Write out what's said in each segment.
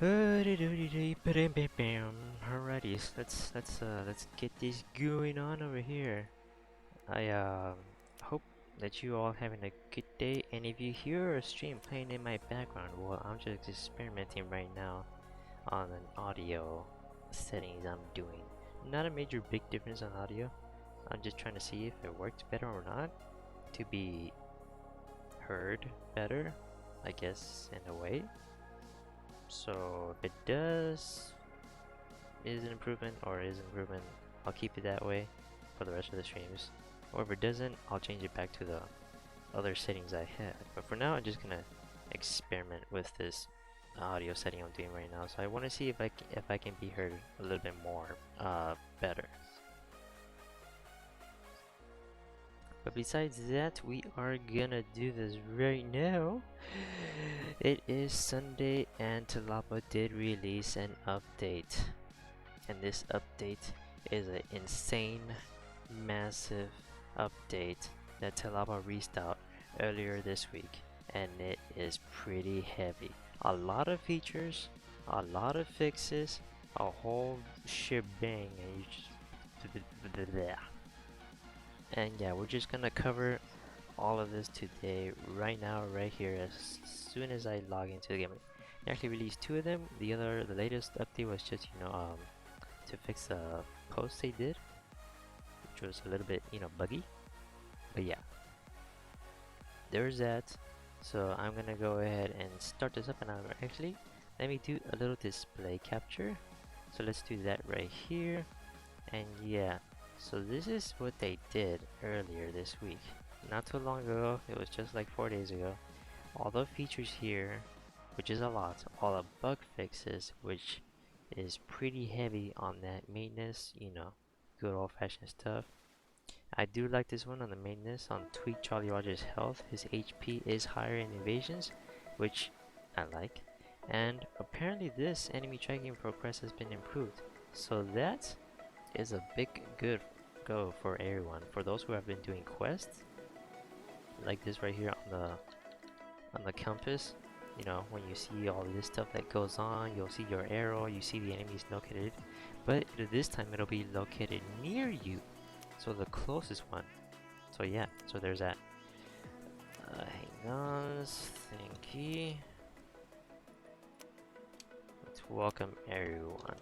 Alrighty, let's get this going on over here. I hope that you all having a good day, and if you hear a stream playing in my background, well, I'm just experimenting right now on an audio settings I'm doing. Not a major big difference on audio. I'm just trying to see if it works better or not to be heard better, I guess, in a way. So if it does is an improvement or is an improvement, I'll keep it that way for the rest of the streams. Or if it doesn't, I'll change it back to the other settings I had. But for now, I'm just gonna experiment with this audio setting I'm doing right now. So I want to see if I can be heard a little bit more better. But besides that, we are gonna do this right now. It is Sunday and TLOPO did release an update. And this update is an insane, massive update that TLOPO released out earlier this week. And it is pretty heavy. A lot of features, a lot of fixes, a whole shebang, and you just... And yeah, we're just gonna cover all of this today, right now, right here, as soon as I log into the game. They actually released two of them. The latest update was just, to fix a post they did, which was a little bit, buggy. But yeah, there's that. So I'm gonna go ahead and start this up, and actually, let me do a little display capture. So let's do that right here. And yeah, so this is what they did earlier this week. Not too long ago, it was just like 4 days ago. All the features here, which is a lot, all the bug fixes, which is pretty heavy on that maintenance, good old fashioned stuff. I do like this one on the maintenance. On Tweak Charlie Rogers' health, his HP is higher in evasions, which I like. And apparently this enemy tracking progress has been improved. So that is a big good go for everyone. For those who have been doing quests, like this right here on the compass, when you see all this stuff that goes on, you'll see your arrow, you see the enemies located, but this time it'll be located near you, so the closest one. So yeah, so there's that. Hang on, thinky. Let's welcome everyone.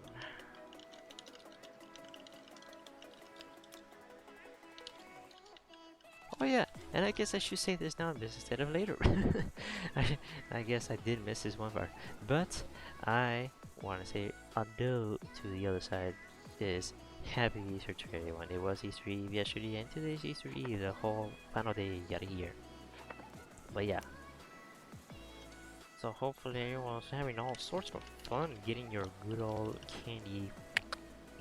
Oh yeah, and I guess I should say this now instead of later. I guess I did miss this one part, but I want to say although to the other side is happy Easter to everyone. It was Easter Eve yesterday, and today's Easter Eve, the whole final day yet here. But yeah, so hopefully everyone's having all sorts of fun getting your good old candy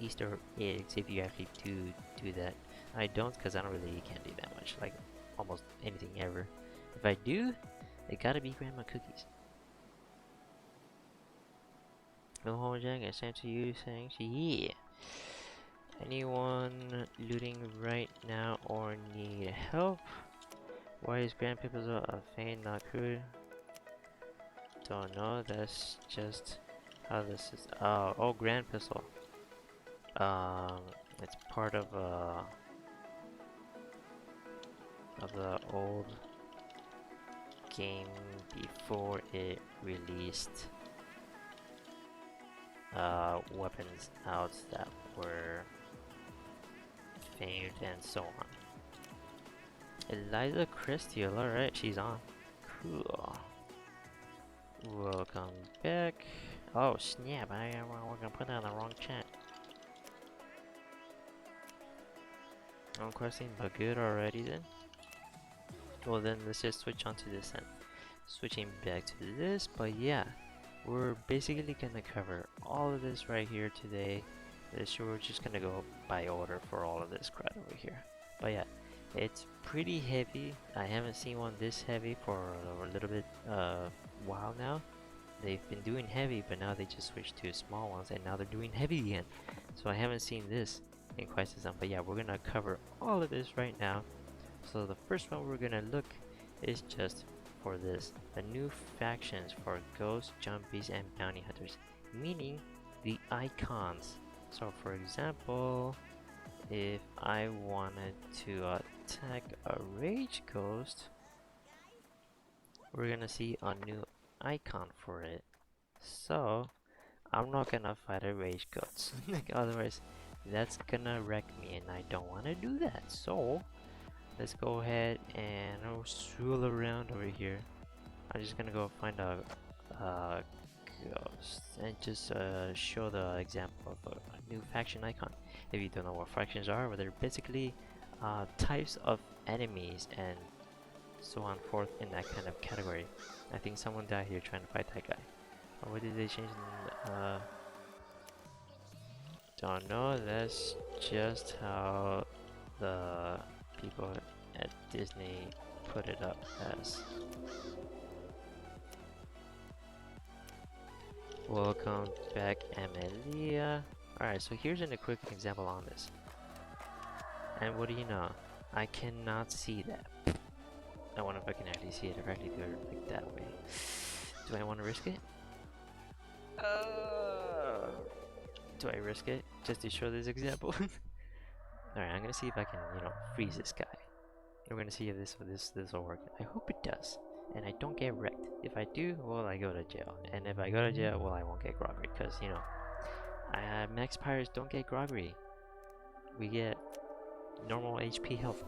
Easter eggs if you actually do that. I don't, because I don't really eat candy that much, like almost anything ever. If I do, it gotta be grandma cookies. No home Jack, I sent to you saying, yeah. Anyone looting right now or need help? Why is Grand Pistol a feint not crude? Don't know, that's just how this is. Oh, Grand Pistol. It's part of the old game before it released weapons out that were famed and so on. Eliza Crestiel, alright, she's on. Cool. Welcome back. Oh snap, we're gonna put that in the wrong chat. I'm questing, but good already then. Well then, let's just switch on to this then. Switching back to this, but yeah, we're basically gonna cover all of this right here today. We're just gonna go by order for all of this crap over here. But yeah, it's pretty heavy. I haven't seen one this heavy for a little bit while now. They've been doing heavy, but now they just switched to small ones, and now they're doing heavy again. So I haven't seen this in quite some time. But yeah, we're gonna cover all of this right now. So the first one we're gonna look is just for this: the new factions for ghosts, zombies, and bounty hunters, meaning the icons. So for example, if I wanted to attack a rage ghost, we're gonna see a new icon for it. So I'm not gonna fight a rage ghost, like otherwise that's gonna wreck me, and I don't want to do that. So let's go ahead and I'll swirl around over here. I'm just gonna go find a ghost and just show the example of a new faction icon. If you don't know what factions are, well, they're basically types of enemies and so on forth in that kind of category. I think someone died here trying to fight that guy. Or what did they change? Don't know. That's just how the people at Disney put it up as. Welcome back, Amelia. Alright, so here's a quick example on this. And what do you know? I cannot see that. I wonder if I can actually see it, if I actually do it like that way. Do I want to risk it? Do I risk it just to show this example? Alright, I'm gonna see if I can, freeze this guy. We're gonna see if this will work. I hope it does, and I don't get wrecked. If I do, well, I go to jail. And if I go to jail, well, I won't get groggery, because max pirates don't get groggery. We get normal HP health.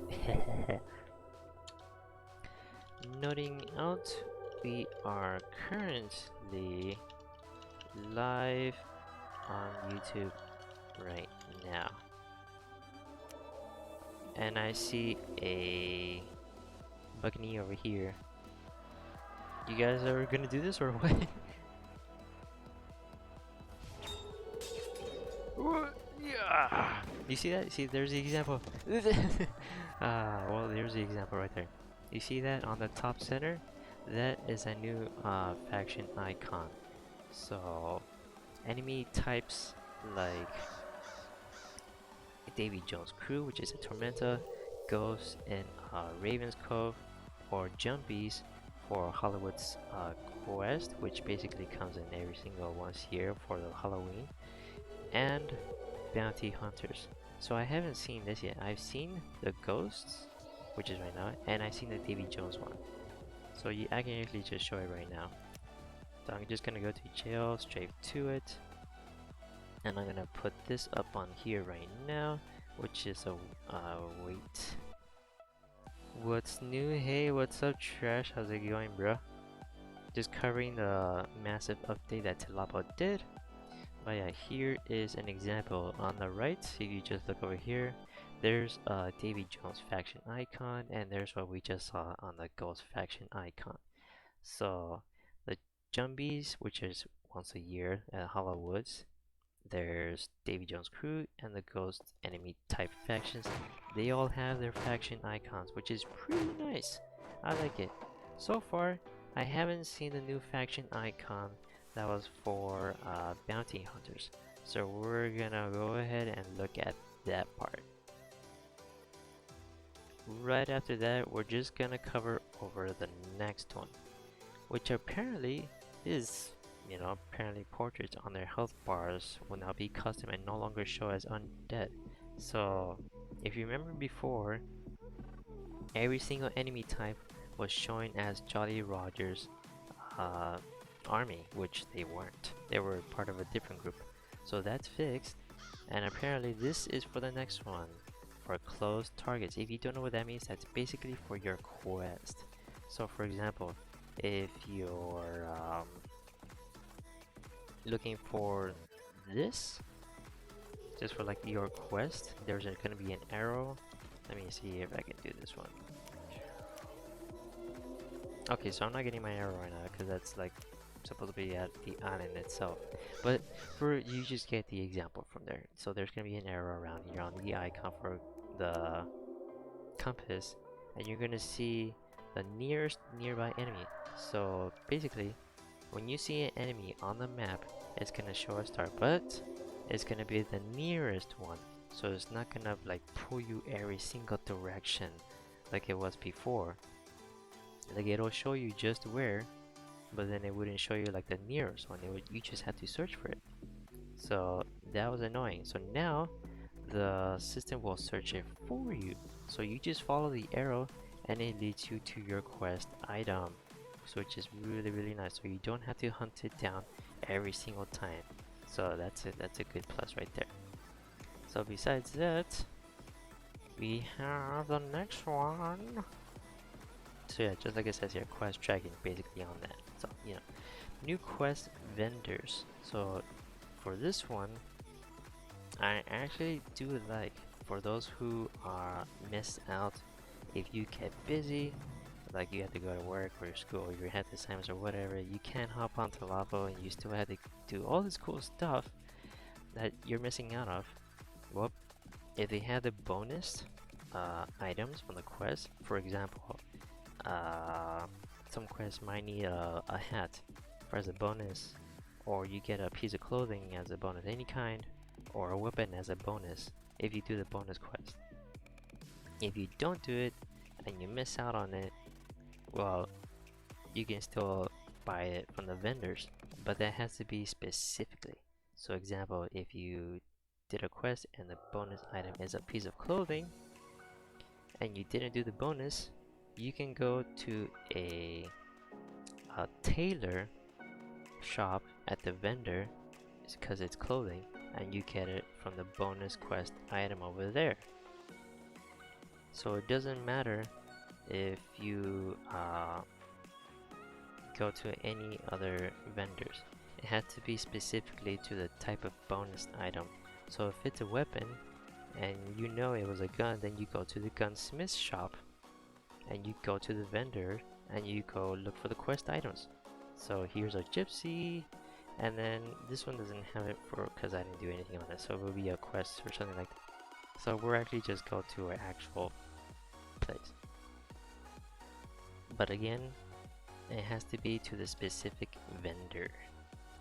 Noting out, we are currently live on YouTube right now, and I see a Buckney over here. You guys are gonna do this or what? Yeah. You see that? See, there's the example. Well, there's the example right there. You see that on the top center? That is a new faction icon. So enemy types like Davy Jones' crew, which is a Tormenta, Ghost in Raven's Cove, or Jumpies for Hollywood's Quest, which basically comes in every single once here for the Halloween, and Bounty Hunters. So I haven't seen this yet. I've seen the Ghosts, which is right now, and I've seen the Davy Jones one. So I can actually just show it right now. So I'm just gonna go to jail, straight to it, and I'm gonna put this up on here right now, which is a wait. What's new? Hey, what's up, Trash? How's it going, bro? Just covering the massive update that TLOPO did. But yeah, here is an example on the right. If you just look over here, there's a Davy Jones faction icon, and there's what we just saw on the Ghost faction icon. So the Jumbies, which is once a year at Hollowwoods, there's Davy Jones' crew and the Ghost enemy type factions. They all have their faction icons, which is pretty nice. I like it. So far, I haven't seen the new faction icon that was for bounty hunters. So we're gonna go ahead and look at that part. Right after that, we're just gonna cover over the next one, which apparently is, apparently portraits on their health bars will now be custom and no longer show as undead. So if you remember before, every single enemy type was showing as Jolly Roger's army, which they weren't. They were part of a different group. So that's fixed, and apparently this is for the next one, for closed targets. If you don't know what that means, that's basically for your quest. So for example, if you're looking for this, just for like your quest, there's gonna be an arrow. Let me see if I can do this one. Okay, so I'm not getting my arrow right now because that's like supposed to be at the island itself, but you just get the example from there. So there's gonna be an arrow around here on the icon for the compass, and you're gonna see the nearest nearby enemy. So basically, when you see an enemy on the map, it's gonna show a star, but it's gonna be the nearest one. So it's not gonna like pull you every single direction like it was before. Like it'll show you just where, but then it wouldn't show you like the nearest one. You just had to search for it. So that was annoying. So now the system will search it for you. So you just follow the arrow and it leads you to your quest item. So which is really nice. So you don't have to hunt it down every single time. So that's it. That's a good plus right there. So besides that, we have the next one. So yeah, just like it says here, quest tracking basically on that. So you know, new quest vendors. So for this one, I actually do like, for those who are missed out, if you get busy, like you have to go to work or school or you have assignments or whatever, you can't hop onto TLOPO and you still have to do all this cool stuff that you're missing out of. Well, if they have the bonus items from the quest, for example, some quests might need a hat for as a bonus, or you get a piece of clothing as a bonus any kind, or a weapon as a bonus if you do the bonus quest. If you don't do it and you miss out on it, well, you can still buy it from the vendors, but that has to be specifically. So example, if you did a quest and the bonus item is a piece of clothing and you didn't do the bonus, you can go to a tailor shop at the vendor because it's clothing, and you get it from the bonus quest item over there. So it doesn't matter if you go to any other vendors. It has to be specifically to the type of bonus item. So if it's a weapon and you know it was a gun, then you go to the gunsmith shop and you go to the vendor and you go look for the quest items. So here's a gypsy, and then this one doesn't have it for because I didn't do anything on it, so it will be a quest or something like that. So we're actually just go to an actual place. But again, it has to be to the specific vendor.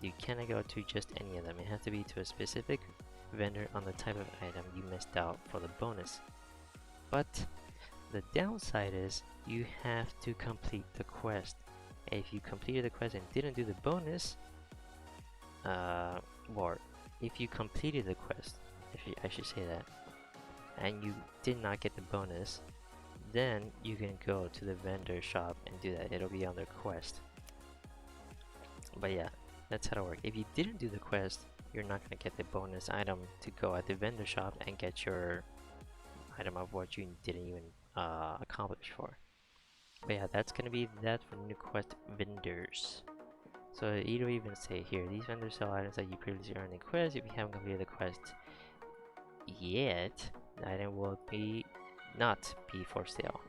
You cannot go to just any of them. It has to be to a specific vendor on the type of item you missed out for the bonus. But the downside is you have to complete the quest. If you completed the quest and didn't do the bonus, or if you completed the quest, I should say that, and you did not get the bonus, then you can go to the vendor shop and do that. It'll be on their quest. But yeah, that's how it works. If you didn't do the quest, you're not going to get the bonus item to go at the vendor shop and get your item of what you didn't even accomplish for. But yeah, that's going to be that for new quest vendors. So it'll even say here, these vendors sell items that you previously earned in quest. If you haven't completed the quest yet, the item will not be for sale.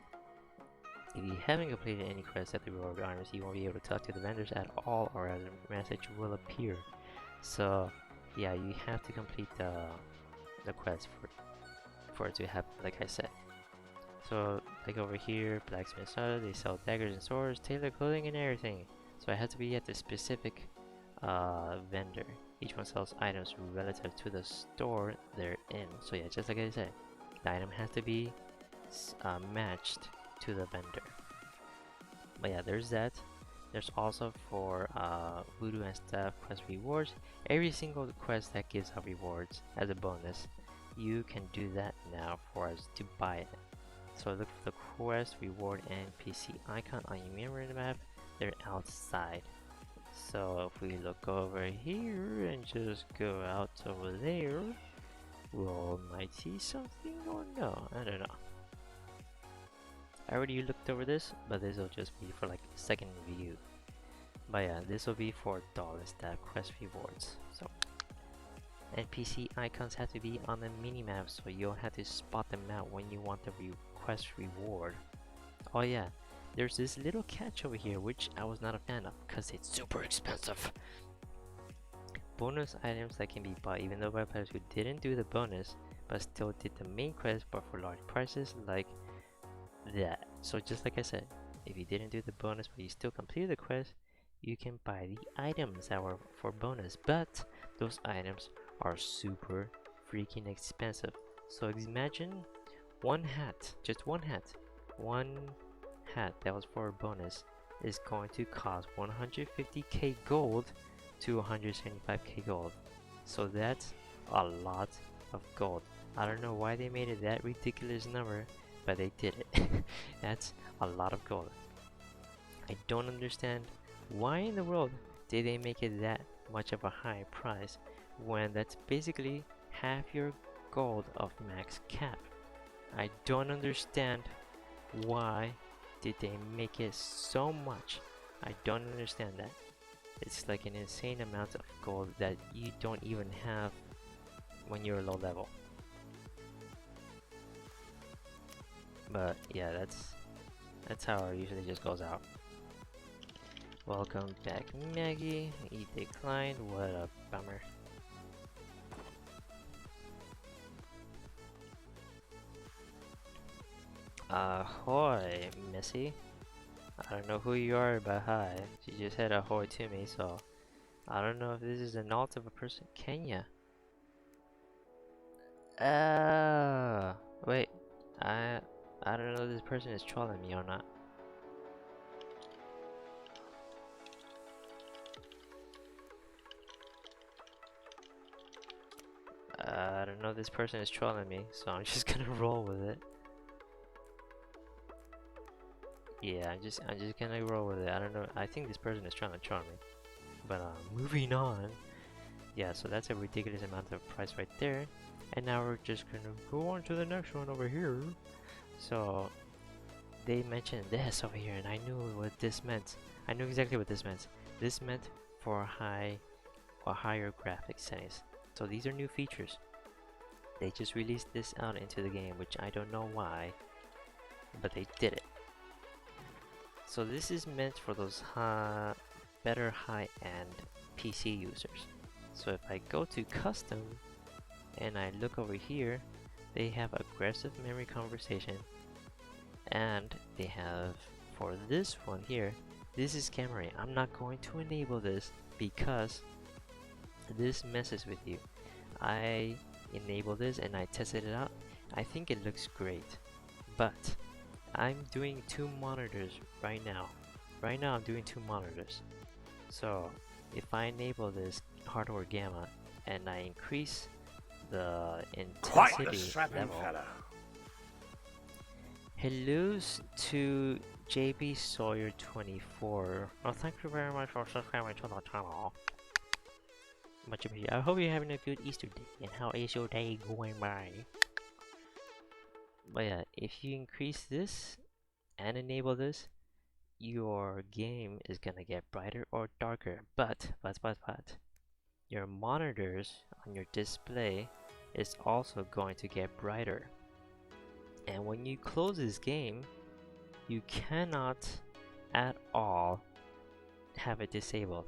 If you haven't completed any quests at the reward items, you won't be able to talk to the vendors at all, or a message will appear. So yeah, you have to complete the quest for it to happen, like I said. So like over here, blacksmith, they sell daggers and swords, tailored clothing and everything. So I have to be at the specific vendor. Each one sells items relative to the store they're in. So yeah, just like I said, the item has to be matched to the vendor. But yeah, there's that. There's also for voodoo and staff quest rewards. Every single quest that gives out rewards as a bonus, you can do that now for us to buy it. So look for the quest reward NPC icon on your mirror in the map. They're outside. So if we look over here and just go out over there, we might see something or no, I don't know. I already looked over this, but this will just be for like second view. But yeah, this will be for doll and staff quest rewards. So NPC icons have to be on the minimap, so you'll have to spot them out when you want the quest reward. Oh yeah, there's this little catch over here which I was not a fan of because it's super expensive. Bonus items that can be bought even though by players who didn't do the bonus but still did the main quest but for large prices, like that. So just like I said, if you didn't do the bonus but you still completed the quest, you can buy the items that were for bonus, but those items are super freaking expensive. So imagine one hat, just one hat hat that was for a bonus is going to cost 150k gold to 175k gold. So that's a lot of gold. I don't know why they made it that ridiculous number, but they did it. That's a lot of gold. I don't understand why in the world did they make it that much of a high price when that's basically half your gold of max cap. I don't understand why did they make it so much. I don't understand that. It's like an insane amount of gold that you don't even have when you're low level. But yeah, that's how it usually just goes out. Welcome back, Maggie. You declined. What a bummer. Ahoy, Missy. I don't know who you are, but hi. She just said ahoy to me, so I don't know if this is an alt of a person. Kenya. Wait. I don't know if this person is trolling me or not. I don't know if this person is trolling me, so I'm just gonna roll with it. Yeah, I'm just gonna roll with it. I don't know. I think this person is trying to troll me. But moving on. Yeah, so that's a ridiculous amount of price right there. And now we're just gonna go on to the next one over here. So they mentioned this over here, and I knew what this meant. I knew exactly what this meant. This meant for higher graphics settings. So these are new features. They just released this out into the game, which I don't know why, but they did it. So this is meant for those better high-end PC users. So if I go to custom and I look over here, they have aggressive memory conversation, and they have for this one here, this is camera. I'm not going to enable this because this messes with you. I enable this and I tested it out. I think it looks great, but I'm doing 2 monitors right now. Right now I'm doing 2 monitors. So if I enable this hardware gamma and I increase the intensity level. Hello to JB Sawyer 24. Well, thank you very much for subscribing to the channel. Much appreciated. I hope you're having a good Easter day. And how is your day going by? But yeah, if you increase this and enable this, your game is gonna get brighter or darker. But your monitors on your display is also going to get brighter. And when you close this game, you cannot at all have it disabled.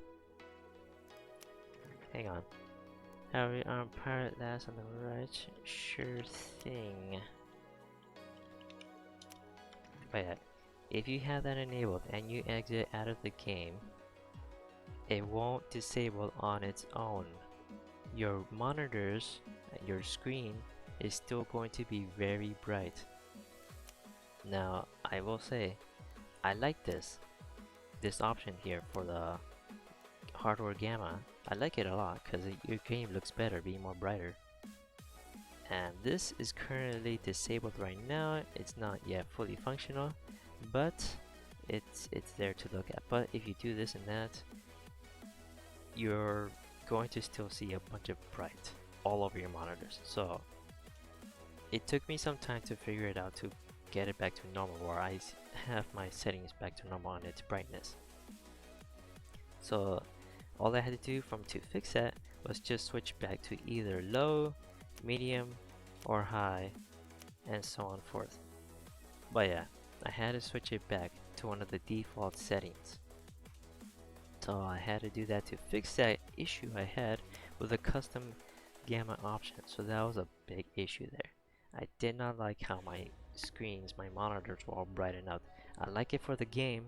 Hang on. How we pirate last on the right? Sure thing. But yeah, if you have that enabled and you exit out of the game, it won't disable on its own. Your monitors, your screen is still going to be very bright. Now, I will say, I like this option here for the hardware gamma. I like it a lot because your game looks better, being more brighter. And this is currently disabled right now. It's not yet fully functional, but it's there to look at. But if you do this and that, you're going to still see a bunch of bright all over your monitors. So it took me some time to figure it out to get it back to normal, where I have my settings back to normal on its brightness. So all I had to do to fix that was just switch back to either low, medium, or high, and so on forth. But yeah, I had to switch it back to one of the default settings. So I had to do that to fix that issue I had with the custom gamma option. So that was a big issue there. I did not like how my screens, my monitors were all brightened up. I like it for the game,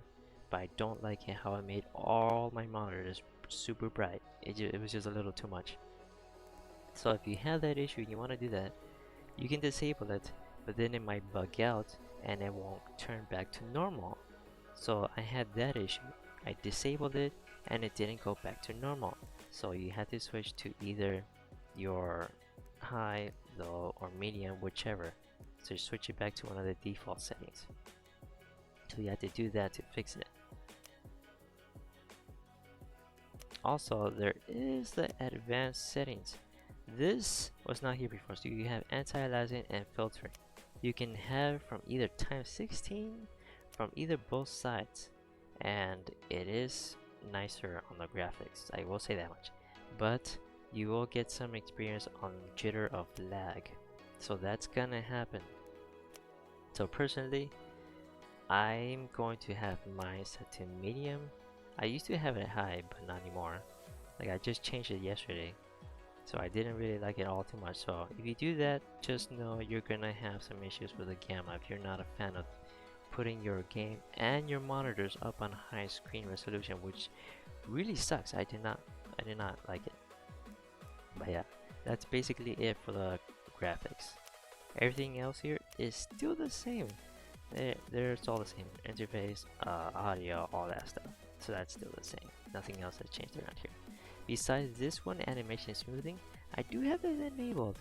but I don't like it how it made all my monitors super bright. It was just a little too much. So if you have that issue and you want to do that, you can disable it, but then it might bug out and it won't turn back to normal. So I had that issue. I disabled it and it didn't go back to normal. So you had to switch to either your high, low, or medium, whichever. So you switch it back to one of the default settings. So you had to do that to fix it. Also, there is the advanced settings. This was not here before, so you have anti-aliasing and filtering. You can have from either times 16 from either both sides, and it is nicer on the graphics, I will say that much. But you will get some experience on jitter of lag, so that's gonna happen. So personally, I'm going to have mine set to medium. I used to have it high, but not anymore. Like, I just changed it yesterday, so I didn't really like it all too much. So if you do that, just know you're gonna have some issues with the gamma if you're not a fan of putting your game and your monitors up on high screen resolution, which really sucks. I did not like it. But yeah, that's basically it for the graphics. Everything else here is still the same. There's all the same interface, audio, all that stuff. So that's still the same. Nothing else has changed around here. Besides this one, animation smoothing, I do have it enabled.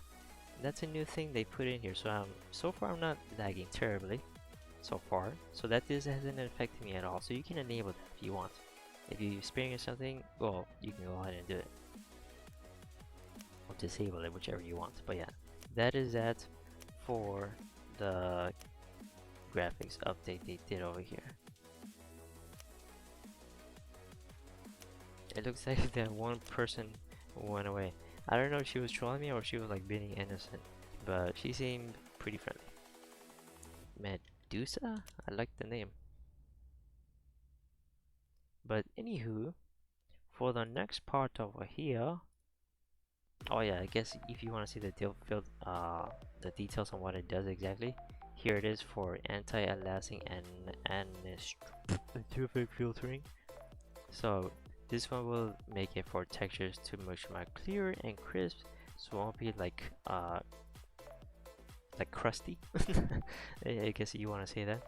That's a new thing they put in here. So far I'm not lagging terribly. So far, so that this hasn't affected me at all. So you can enable that if you want. If you experience something, well, you can go ahead and do it, or disable it, whichever you want. But yeah, that is that for the graphics update they did over here. It looks like that one person went away. I don't know if she was trolling me or she was like being innocent, but she seemed pretty friendly. Medusa? I like the name. But anywho, for the next part over here, oh yeah, I guess if you want to see the details on what it does exactly, here it is for anti-aliasing and anisotropic filtering. So this one will make it for textures to much more clear and crisp, so it won't be like crusty. I guess you want to say that.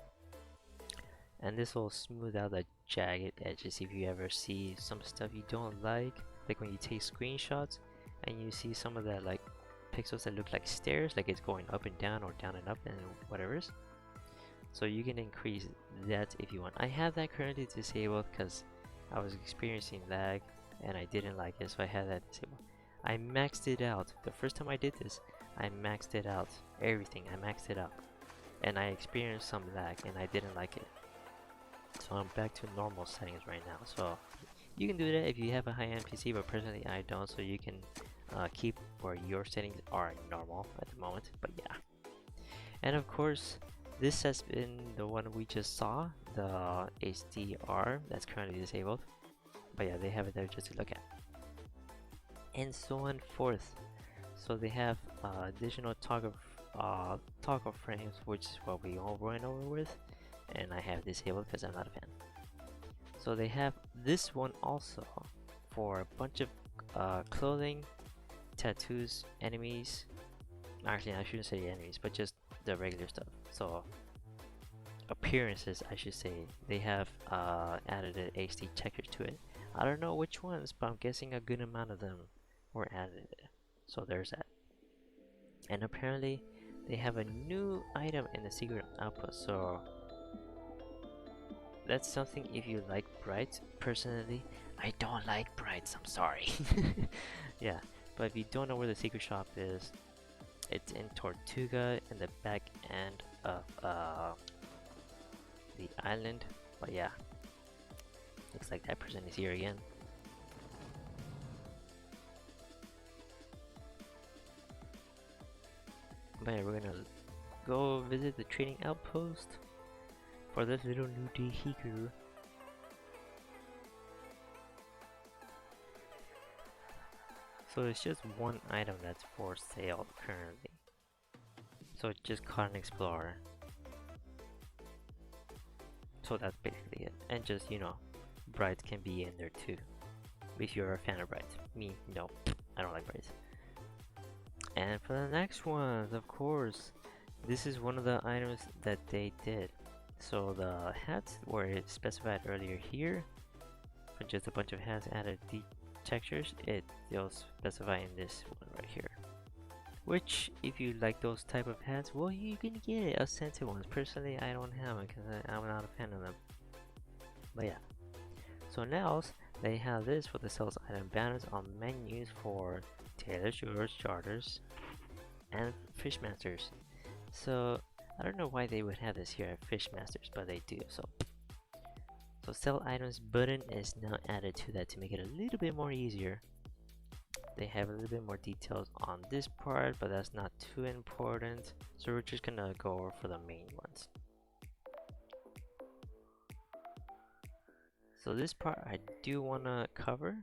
And this will smooth out the jagged edges if you ever see some stuff you don't like when you take screenshots and you see some of the like pixels that look like stairs, like it's going up and down or down and up and whatever. So you can increase that if you want. I have that currently disabled because I was experiencing lag and I didn't like it, so I had that disabled. I maxed it out. The first time I did this, I maxed it out. Everything, I maxed it out. And I experienced some lag and I didn't like it. So I'm back to normal settings right now. So you can do that if you have a high-end PC, but personally I don't, so you can keep where your settings are normal at the moment. But yeah. And of course, this has been the one we just saw, the HDR that's currently disabled. But yeah, they have it there just to look at. And so on forth. So they have additional toggle frames, which is what we all went over with, and I have disabled because I'm not a fan. So they have this one also for a bunch of clothing, tattoos, enemies. Actually, I shouldn't say enemies, but just the regular stuff. So appearances, I should say. They have added an HD checker to it. I don't know which ones, but I'm guessing a good amount of them were added. So there's that. And apparently they have a new item in the secret outpost, so that's something if you like brights. Personally, I don't like brights, I'm sorry. Yeah, but if you don't know where the secret shop is, it's in Tortuga in the back end of the island. But yeah, looks like that person is here again. But yeah, we're gonna go visit the trading outpost for this little new vehicle. So it's just one item that's for sale currently. So it's just caught an explorer. So that's basically it. And just, you know, brights can be in there too, if you're a fan of brights. Me, no, I don't like brights. And for the next ones, of course, this is one of the items that they did. So the hats were specified earlier here, for just a bunch of hats added the textures, they'll specify in this one right here. Which, if you like those type of hats, well, you can get it, scented ones. Personally, I don't have it because I'm not a fan of them. But yeah. So now they have this for the sales item banners on menus for Taylor Shores, Charters, and Fishmasters. So I don't know why they would have this here at Fishmasters, but they do. So sell items button is now added to that to make it a little bit more easier. They have a little bit more details on this part, but that's not too important. So we're just gonna go over for the main ones. So this part I do wanna cover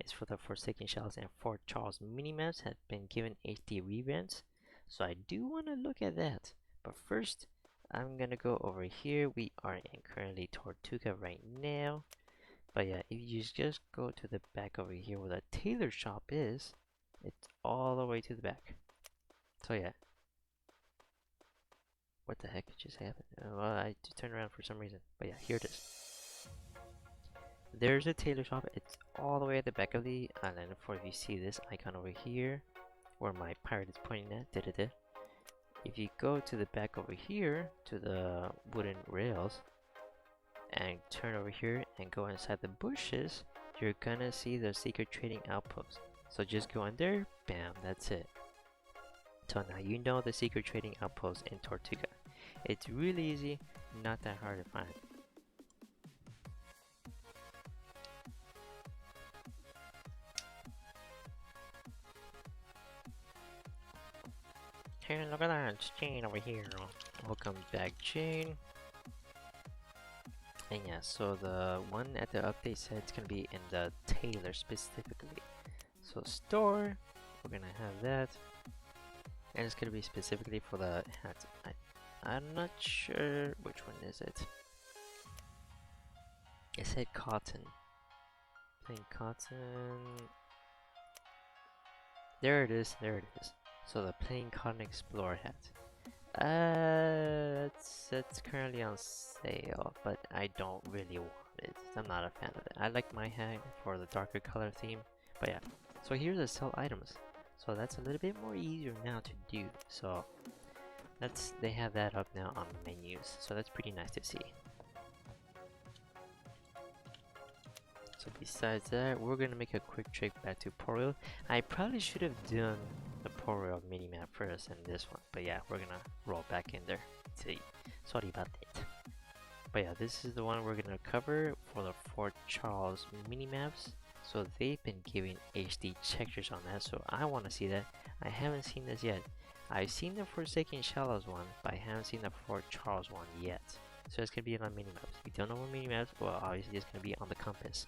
is for the Forsaken Shells and Fort Charles minimaps have been given HD revamps. So I do wanna look at that. But first, I'm gonna go over here. We are in currently Tortuga right now. But yeah, if you just go to the back over here where the tailor shop is, it's all the way to the back. So yeah. What the heck just happened? Well, I just turned around for some reason. But yeah, here it is. There's a tailor shop. It's all the way at the back of the island. For if you see this icon over here, where my pirate is pointing at, if you go to the back over here to the wooden rails and turn over here and go inside the bushes, you're gonna see the secret trading outpost. So just go in there, bam, that's it. So now you know the secret trading outpost in Tortuga. It's really easy, not that hard to find. Hey, look at that, it's Jane over here. Welcome back, Jane. And yeah, so the one at the update said it's gonna be in the tailor specifically. So store, we're gonna have that. And it's gonna be specifically for the hats. I'm not sure which one is it. It said cotton. Plain cotton. There it is, there it is. So the plain cotton explorer hat. It's currently on sale, but I don't really want it. I'm not a fan of it. I like my hat for the darker color theme, but yeah. So here's the sell items. So that's a little bit more easier now to do. So they have that up now on menus. So that's pretty nice to see. So besides that, we're gonna make a quick trip back to Port Royal. I probably should have done the Port Royal minimap first and this one, but yeah, we're gonna roll back in there. See, sorry about that. But yeah, this is the one we're gonna cover for the Fort Charles minimaps. So they've been giving HD textures on that, so I want to see that. I haven't seen this yet. I've seen the Forsaken Shallows one, but I haven't seen the Fort Charles one yet. So it's gonna be on minimaps. If you don't know what minimaps, well, obviously it's gonna be on the compass.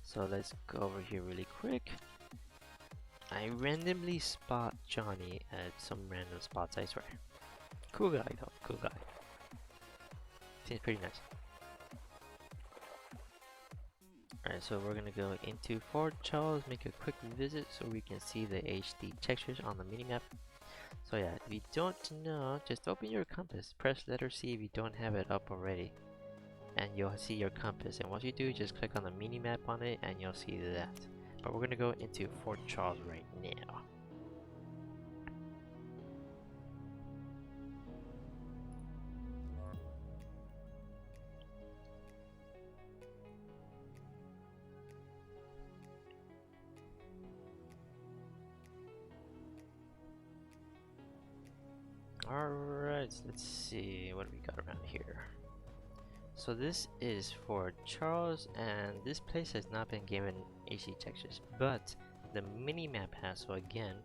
So let's go over here really quick. I randomly spot Johnny at some random spots, I swear. Cool guy though, cool guy. Seems pretty nice. Alright, so we're gonna go into Fort Charles, make a quick visit so we can see the HD textures on the minimap. So yeah, if you don't know, just open your compass, press letter C if you don't have it up already. And you'll see your compass, and once you do, just click on the minimap on it and you'll see that. But we're gonna go into Fort Charles right now. Alright, let's see what we got around here. So this is for Charles, and this place has not been given HD textures, but the minimap has. So again,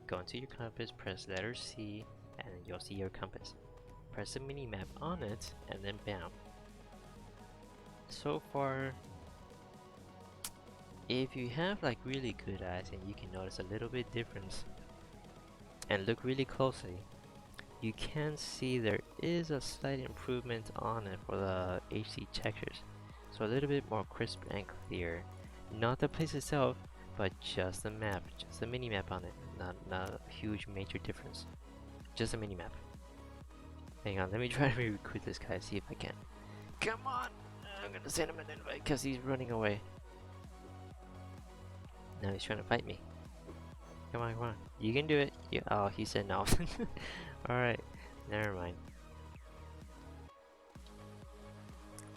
go into your compass, press letter C, and you'll see your compass. Press the minimap on it, and then bam. So far, if you have like really good eyes and you can notice a little bit difference and look really closely, you can see there is a slight improvement on it for the HD textures. So a little bit more crisp and clear. Not the place itself, but just the map, just the mini map on it. Not a huge major difference. just a mini map. Hang on, let me try to recruit this guy, see if I can. Come on! I'm gonna send him an invite because he's running away. Now he's trying to fight me. Come on, come on. You can do it. You, oh, he said no. Alright, never mind.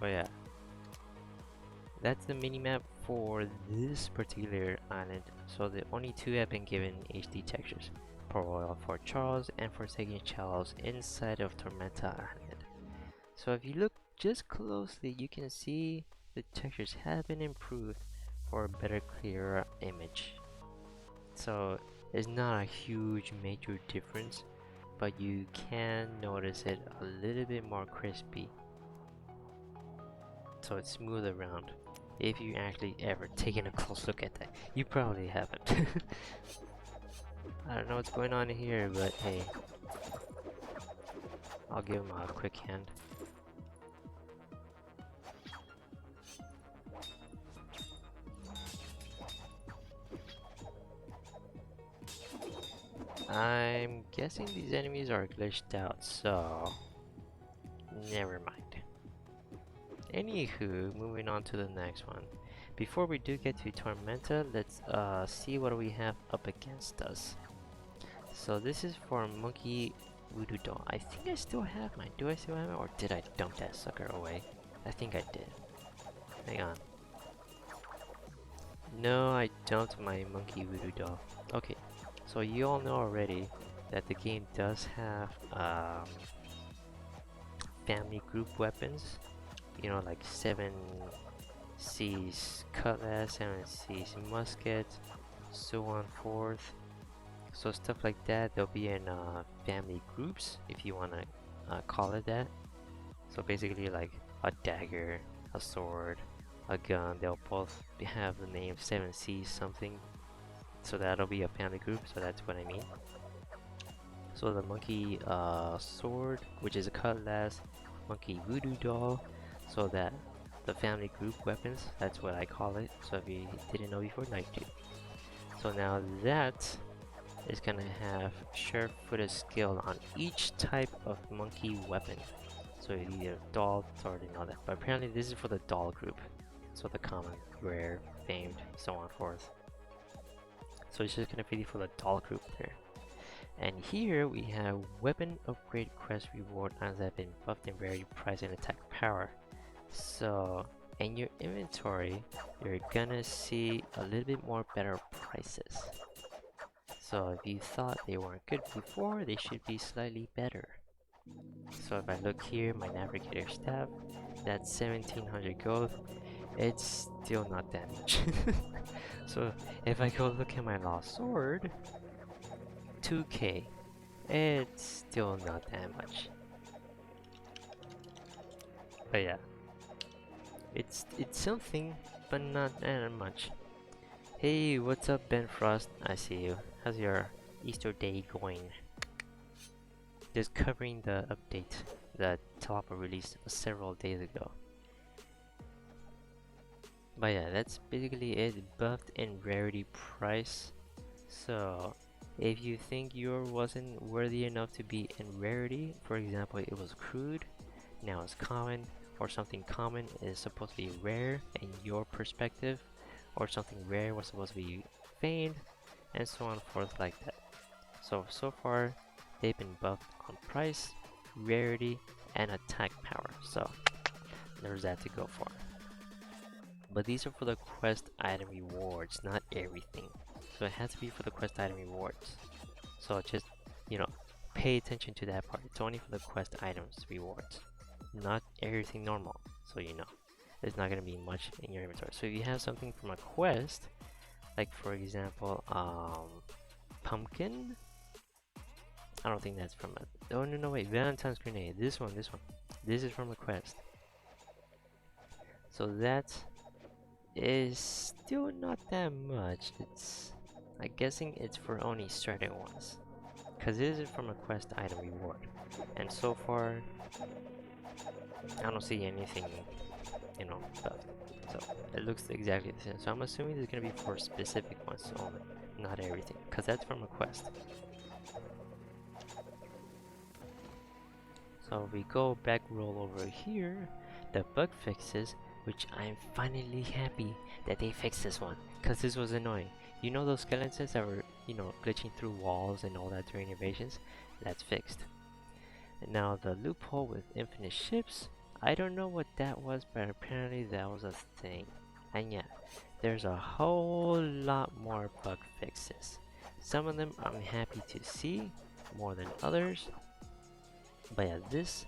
Oh yeah. That's the minimap for this particular island. So the only two have been given HD textures. Port Royal for Charles and Forsaken Charles inside of Tormenta Island. So if you look just closely, you can see the textures have been improved for a better, clearer image. So it's not a huge major difference, but you can notice it a little bit more crispy. So it's smooth around. If you actually ever taken a close look at that, you probably haven't. I don't know what's going on here, but hey, I'll give him a quick hand. I'm guessing these enemies are glitched out, so never mind. Anywho, moving on to the next one. Before we do get to Tormenta, let's see what we have up against us. So this is for Monkey Voodoo Doll. I think I still have mine. Do I still have it, or did I dump that sucker away? I think I did. Hang on. No, I dumped my Monkey Voodoo Doll. Okay, so you all know already that the game does have family group weapons. You know, like 7C's cutlass, 7C's musket, so on forth. So stuff like that, they'll be in family groups, if you want to call it that. So basically like a dagger, a sword, a gun, they'll both have the name 7C something. So that'll be a family group, so that's what I mean. So the monkey sword, which is a cutlass, monkey voodoo doll, so that the family group weapons, that's what I call it. So if you didn't know before, now you do. So now that is gonna have sure-footed skill on each type of monkey weapon. So either doll, sword, and all that. But apparently this is for the doll group. So the common, rare, famed, so on forth. So it's just gonna be for the doll group there. And here we have weapon upgrade quest reward as have been buffed in rarity, price, and attack power. So in your inventory, you're gonna see a little bit more better prices. So if you thought they weren't good before, they should be slightly better. So if I look here, my navigator staff, that's 1700 gold. It's still not that much. So if I go look at my lost sword, 2k, it's still not that much. But yeah, it's something, but not that much. Hey, what's up, Ben Frost? I see you. How's your Easter day going? Just covering the update that TLOPO released several days ago. But yeah, that's basically it. Buffed in rarity price. So if you think yours wasn't worthy enough to be in rarity, for example, it was crude, now it's common, or something common is supposed to be rare in your perspective, or something rare was supposed to be famed, and so on forth like that. So far they've been buffed on price, rarity, and attack power, so there's that to go for. But these are for the quest item rewards, not everything. So it has to be for the quest item rewards. So just, you know, pay attention to that part. It's only for the quest items rewards, not everything normal. So you know, there's not gonna be much in your inventory. So if you have something from a quest, like for example, pumpkin. I don't think that's from a. Oh no, wait, Valentine's grenade. This one. This is from a quest. So that is still not that much. It's, I'm guessing it's for only certain ones, because this is from a quest item reward, and so far I don't see anything, you know, buffed. So it looks exactly the same. So I'm assuming it's gonna be for specific ones only, not everything, because that's from a quest. So we go back roll over here, the bug fixes, which I'm finally happy that they fixed this one, because this was annoying. You know those skeletons that were, you know, glitching through walls and all that during invasions? That's fixed. And now the loophole with infinite ships, I don't know what that was, but apparently that was a thing. And yeah, there's a whole lot more bug fixes. Some of them I'm happy to see more than others. But yeah, this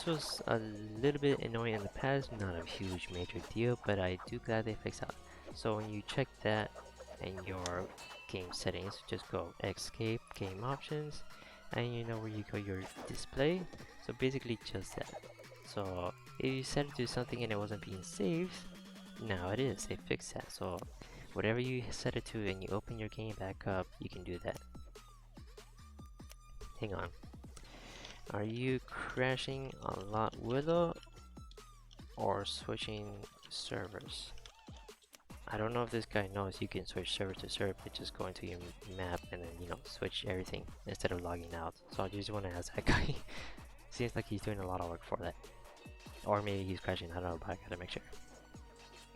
was a little bit annoying in the past, not a huge major deal, but I do glad they fixed that. So when you check that in your game settings, just go escape game options, and you know where you go your display. So basically just that. So if you set it to something and it wasn't being saved, now it is. They fixed that. So whatever you set it to and you open your game back up, you can do that. Hang on. Are you crashing a lot, Willow, or switching servers? I don't know if this guy knows you can switch server to server by just going to your map and then, you know, switch everything instead of logging out. So I just want to ask that guy. Seems like he's doing a lot of work for that. Or maybe he's crashing, I don't know, but I gotta make sure.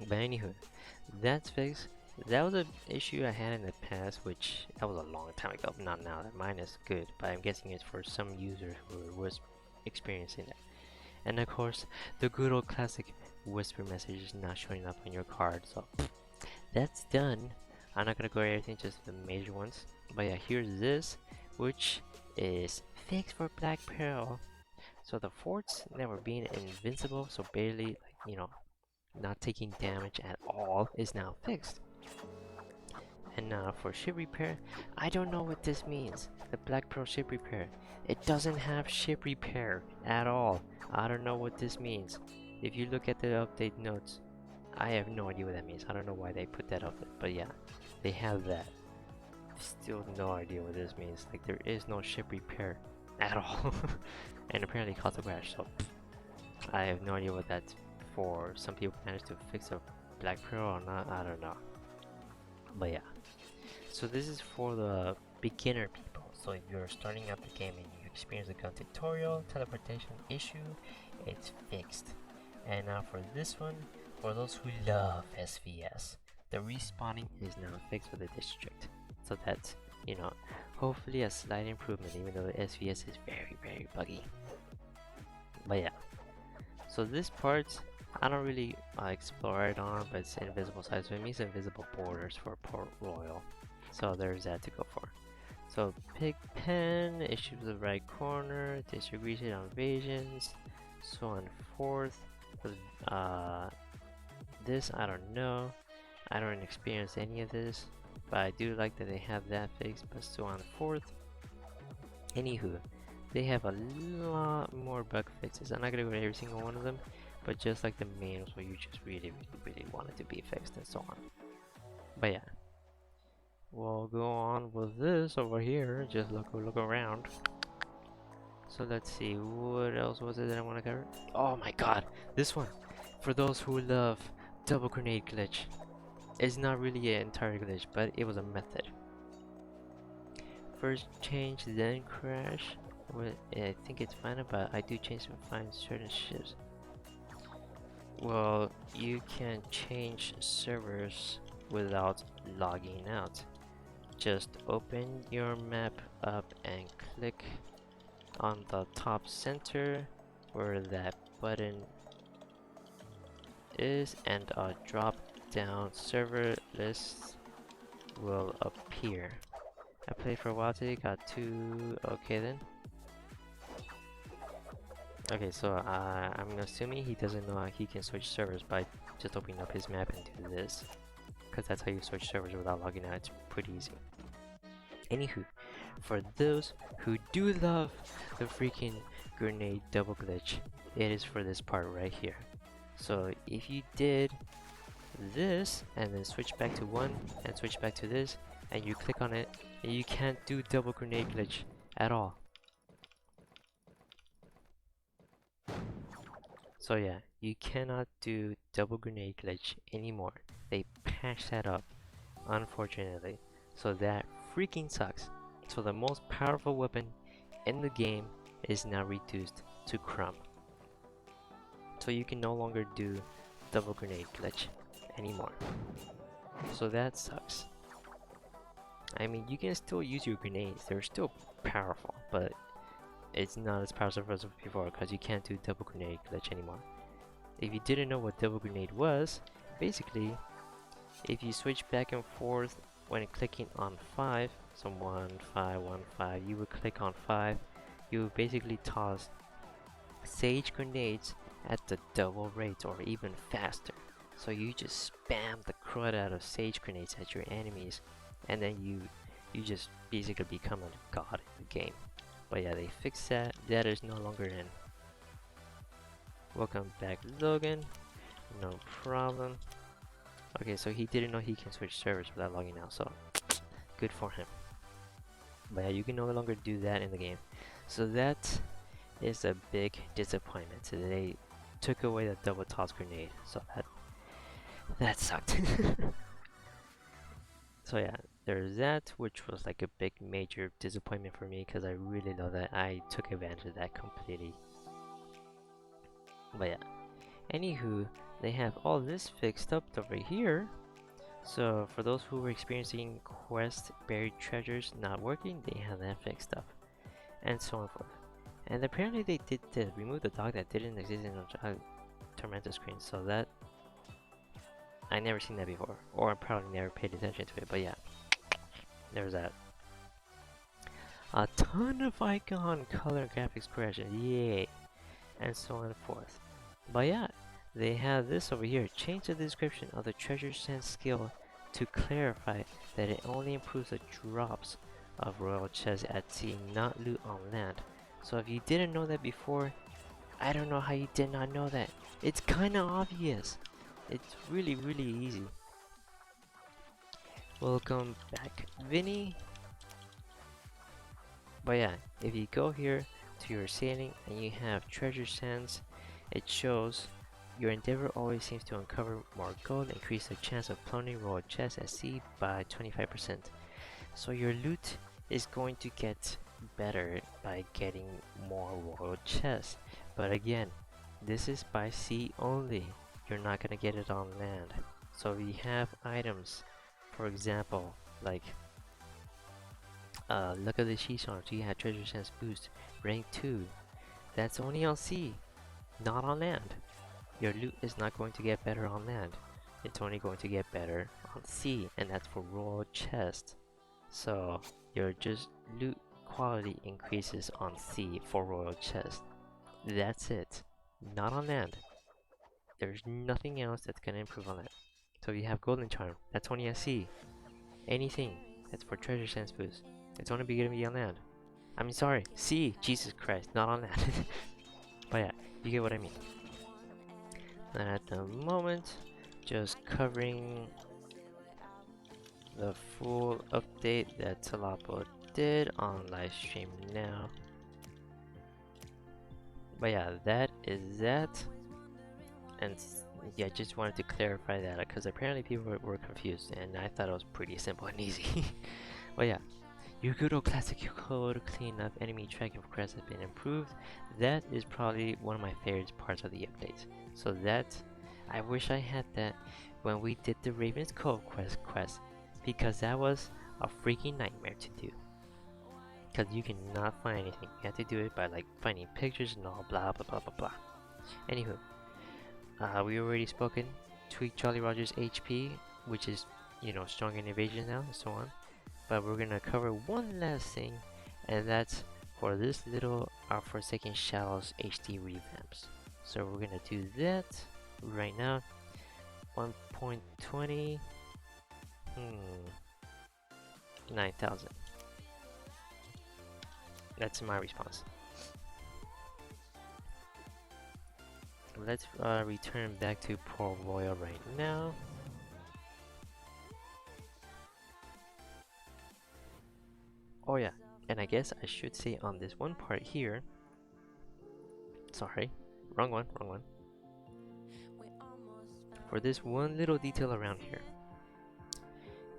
But anywho, that's fixed. That was an issue I had in the past, which that was a long time ago, not now. That mine is good, but I'm guessing it's for some user who was experiencing that. And of course, the good old classic whisper messages not showing up on your card. So that's done. I'm not gonna go over everything, just the major ones. But yeah, here's this, which is fixed for Black Pearl. So the forts that were being invincible, so barely, like, you know, not taking damage at all, is now fixed. And now for ship repair, I don't know what this means. The Black Pearl ship repair. It doesn't have ship repair at all. I don't know what this means. If you look at the update notes, I have no idea what that means. I don't know why they put that up, but yeah, they have that. Still no idea what this means. Like, there is no ship repair at all. And apparently it caused a crash, so I have no idea what that's for. Some people managed to fix a Black Pearl or not, I don't know. But yeah, so this is for the beginner people. So if you're starting out the game and you experience a gun tutorial teleportation issue, it's fixed. And now for this one, for those who love SVS, the respawning is now fixed for the district. So that's, you know, hopefully a slight improvement, even though the SVS is very, very buggy. But yeah, so this part I don't really explore it on, but it's invisible sides, so it means invisible borders for Port Royal. So there's that to go for. So Pig Pen, issues the right corner, disagrees on invasions, so on forth. This I don't know. I don't experience any of this, but I do like that they have that fixed, but so on forth. Anywho, they have a lot more bug fixes. I'm not gonna go to every single one of them, but just like the main ones where you just really want it to be fixed and so on. But yeah, we'll go on with this over here. Just look around. So let's see, what else was it that I want to cover? Oh my god, this one! For those who love double grenade glitch. It's not really an entire glitch, but it was a method. First change, then crash. Well, I think it's fine, but I do change to find certain ships. Well, you can change servers without logging out. Just open your map up and click on the top center where that button is, and a drop down server list will appear. I played for a while today, got 2. Okay then. Okay, so I'm assuming he doesn't know how he can switch servers by just opening up his map and do this, because that's how you switch servers without logging out. It's pretty easy. Anywho, for those who do love the freaking grenade double glitch, it is for this part right here. So if you did this and then switch back to 1 and switch back to this and you click on it, you can't do double grenade glitch at all. So yeah, you cannot do double grenade glitch anymore. They patched that up, unfortunately. So that freaking sucks. So the most powerful weapon in the game is now reduced to crumb. So you can no longer do double grenade glitch anymore. So that sucks. I mean, you can still use your grenades, they're still powerful, but it's not as powerful as before because you can't do double grenade glitch anymore. If you didn't know what double grenade was, basically, if you switch back and forth when clicking on 5, so 1, 5, 1, 5, you would click on 5, you would basically toss sage grenades at the double rate or even faster. So you just spam the crud out of sage grenades at your enemies, and then you just basically become a god in the game. But yeah, they fixed that. That is no longer in. Welcome back, Logan. No problem. Okay, so he didn't know he can switch servers without logging out, so good for him. But yeah, you can no longer do that in the game. So that is a big disappointment. So they took away the double toss grenade, so that sucked. So yeah, there's that, which was like a big major disappointment for me because I really love that. I took advantage of that completely. But yeah, anywho, they have all this fixed up over here. So for those who were experiencing quest buried treasures not working, they have that fixed up, and so on and forth. And apparently they did remove the dog that didn't exist in the Tormenta screen, so that I never seen that before, or I probably never paid attention to it. But yeah, there's that. A ton of icon color graphics correction, yay, and so on and forth. But yeah, they have this over here. Change the description of the treasure sense skill to clarify that it only improves the drops of royal chests at sea, not loot on land. So if you didn't know that before, I don't know how you did not know that. It's kinda obvious. It's really easy. Welcome back, Vinny. But yeah, if you go here to your sailing and you have treasure sands, it shows your endeavor always seems to uncover more gold, increase the chance of plundering royal chests at sea by 25%. So your loot is going to get better by getting more royal chests. But again, this is by sea only. You're not gonna get it on land. So we have items, for example, like look at the sheath arms. You have treasure sense boost, rank 2. That's only on sea, not on land. Your loot is not going to get better on land. It's only going to get better on sea, and that's for royal chest. So your just loot quality increases on sea for royal chest. That's it. Not on land. There's nothing else that's gonna improve on that. So you have golden charm. That's only at sea. Anything that's for treasure sense boost. It's only gonna be on land. I mean, sorry, sea. Jesus Christ, not on land. But yeah, you get what I mean. And at the moment, just covering the full update that TLOPO did on live stream now. But yeah, that is that. And yeah, just wanted to clarify that because apparently people were confused, and I thought it was pretty simple and easy. But yeah, your good old classic code cleanup enemy tracking requests have been improved. That is probably one of my favorite parts of the update. So that, I wish I had that when we did the Raven's Cove quest, because that was a freaking nightmare to do. Because you cannot find anything. You have to do it by like finding pictures and all blah blah blah blah blah. Anywho, we already spoken. Tweak Jolly Roger's HP, which is, you know, stronger in evasion now and so on. But we're gonna cover one last thing, and that's for this little Our Forsaken Shadows HD revamps. So we're gonna do that right now. 1.20. 9,000. That's my response. Let's return back to Port Royal right now. Oh yeah, and I guess I should say on this one part here. Sorry, wrong one. For this one little detail around here.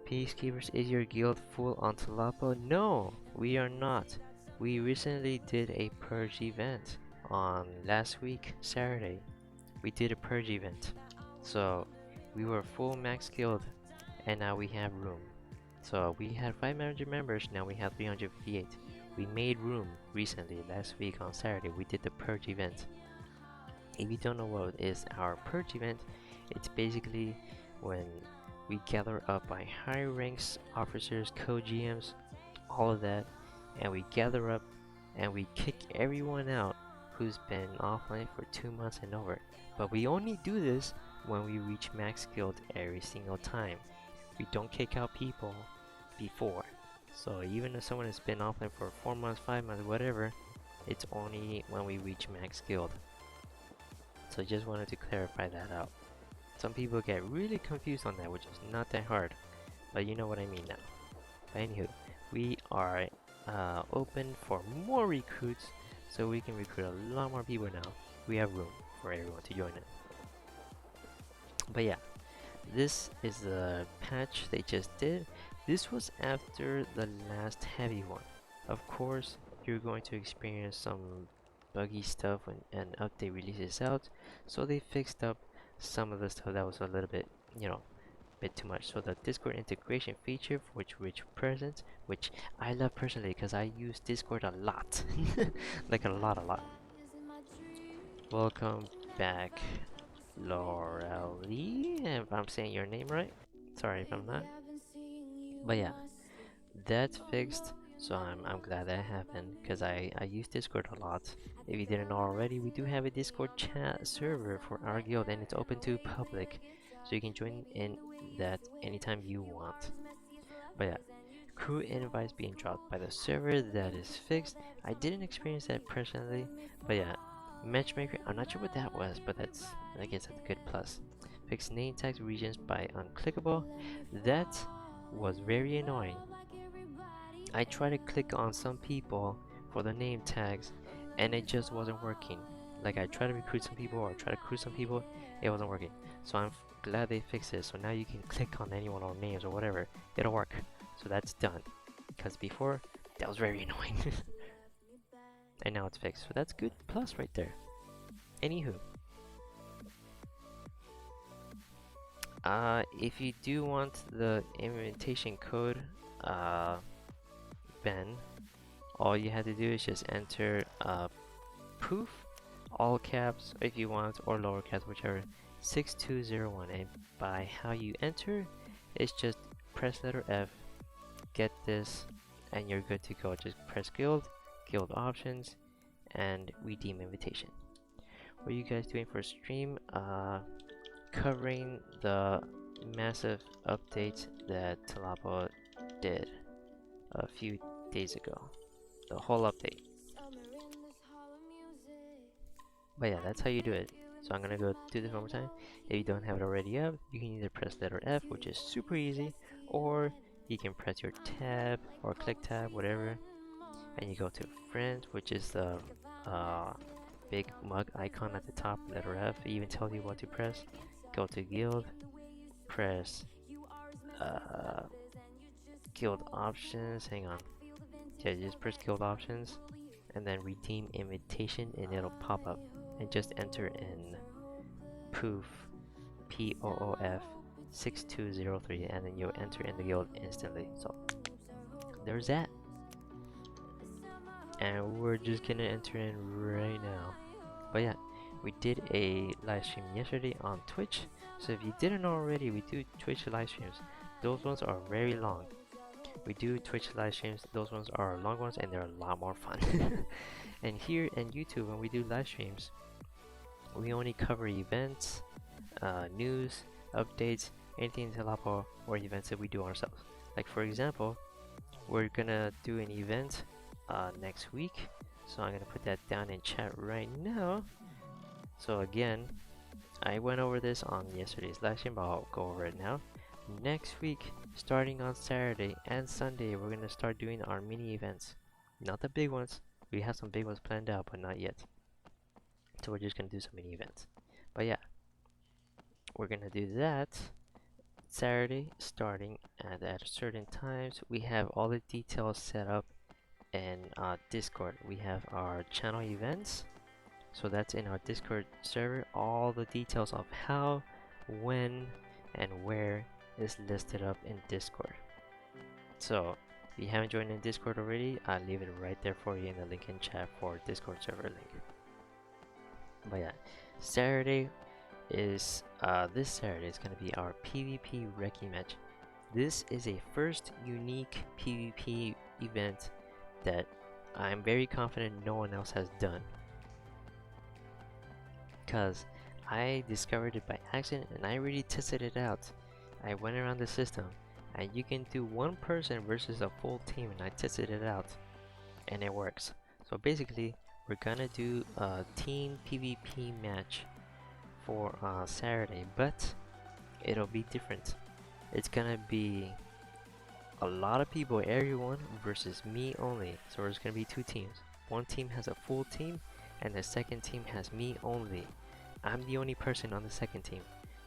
Peacekeepers, is your guild full on TLOPO? No, we are not. We recently did a purge event on last week, Saturday, we did a purge event. So we were full max guild, and now we have room. So we had 500 members, now we have 358. We made room recently, last week on Saturday, we did the purge event. If you don't know what is our purge event, it's basically when we gather up by high ranks, officers, co-GMs, all of that, and we gather up and we kick everyone out who's been offline for 2 months and over. But we only do this when we reach max guild every single time. We don't kick out people before. So even if someone has been offline for 4 months, 5 months, whatever, it's only when we reach max guild. So just wanted to clarify that out. Some people get really confused on that, which is not that hard, but you know what I mean now. But anywho, we are open for more recruits, so we can recruit a lot more people now. We have room for everyone to join it. But yeah, this is the patch they just did. This was after the last heavy one. Of course, you're going to experience some buggy stuff when an update releases out, so they fixed up some of the stuff that was a little bit, bit too much. So the Discord integration feature, which presents, which I love personally because I use Discord a lot, like a lot. Welcome back, Laureli, if I'm saying your name right. Sorry if I'm not. But yeah, that's fixed. So I'm glad that happened because I use Discord a lot. If you didn't know already, we do have a Discord chat server for our guild, and it's open to public, so you can join in that anytime you want. But yeah, crew invites being dropped by the server, that is fixed. I didn't experience that personally, but yeah, matchmaker, I'm not sure what that was, but I guess that's a good plus. Fix name tags regions by unclickable. That was very annoying. I tried to click on some people for the name tags and it just wasn't working. Like I tried to recruit some people or try to recruit some people, it wasn't working. So I'm glad they fixed it. So now you can click on anyone or names or whatever, it'll work. So that's done. Because before, that was very annoying. And now it's fixed. So that's good plus right there. Anywho. If you do want the invitation code, Ben, all you have to do is just enter poof, all caps if you want, or lower caps, whichever, 6201. And by how you enter, it's just press letter F, get this, and you're good to go. Just press guild options, and redeem invitation. What are you guys doing for stream? Covering the massive update that TLOPO did a few days ago. The whole update. But yeah, that's how you do it. So I'm gonna go do this one more time. If you don't have it already up, you can either press letter F, which is super easy, or you can press your tab or click tab, whatever, and you go to friends, which is the big mug icon at the top, letter F. It even tells you what to press. Go to guild, press guild options. Hang on. Yeah, just press guild options and then redeem invitation, and it'll pop up. And just enter in poof, POOF 6203, and then you'll enter in the guild instantly. So there's that. And we're just gonna enter in right now. But yeah, we did a live stream yesterday on Twitch. So if you didn't know already, we do Twitch live streams. Those ones are very long. We do Twitch live streams. Those ones are long ones and they're a lot more fun. And here in YouTube, when we do live streams, we only cover events, news, updates, anything in TLOPO or events that we do ourselves. Like for example, we're gonna do an event next week. So I'm gonna put that down in chat right now. So again, I went over this on yesterday's live stream, but I'll go over it now. Next week, starting on Saturday and Sunday, we're gonna start doing our mini events. Not the big ones. We have some big ones planned out, but not yet. So we're just gonna do some mini events. But yeah, we're gonna do that Saturday, starting at certain times. We have all the details set up in Discord. We have our channel events, So that's in our Discord server. All the details of how, when, and where is listed up in Discord. So if you haven't joined in Discord already, I'll leave it right there for you in the link in chat for Discord server link. But yeah, Saturday is this Saturday is gonna be our PvP Recce match. This is a first unique PvP event that I'm very confident no one else has done, because I discovered it by accident and I already tested it out. I went around the system and you can do one person versus a full team, and I tested it out and it works. So basically we're gonna do a team PvP match for Saturday, but it'll be different. It's gonna be a lot of people, everyone versus me only. So there's gonna be two teams. One team has a full team and the second team has me only. I'm the only person on the second team.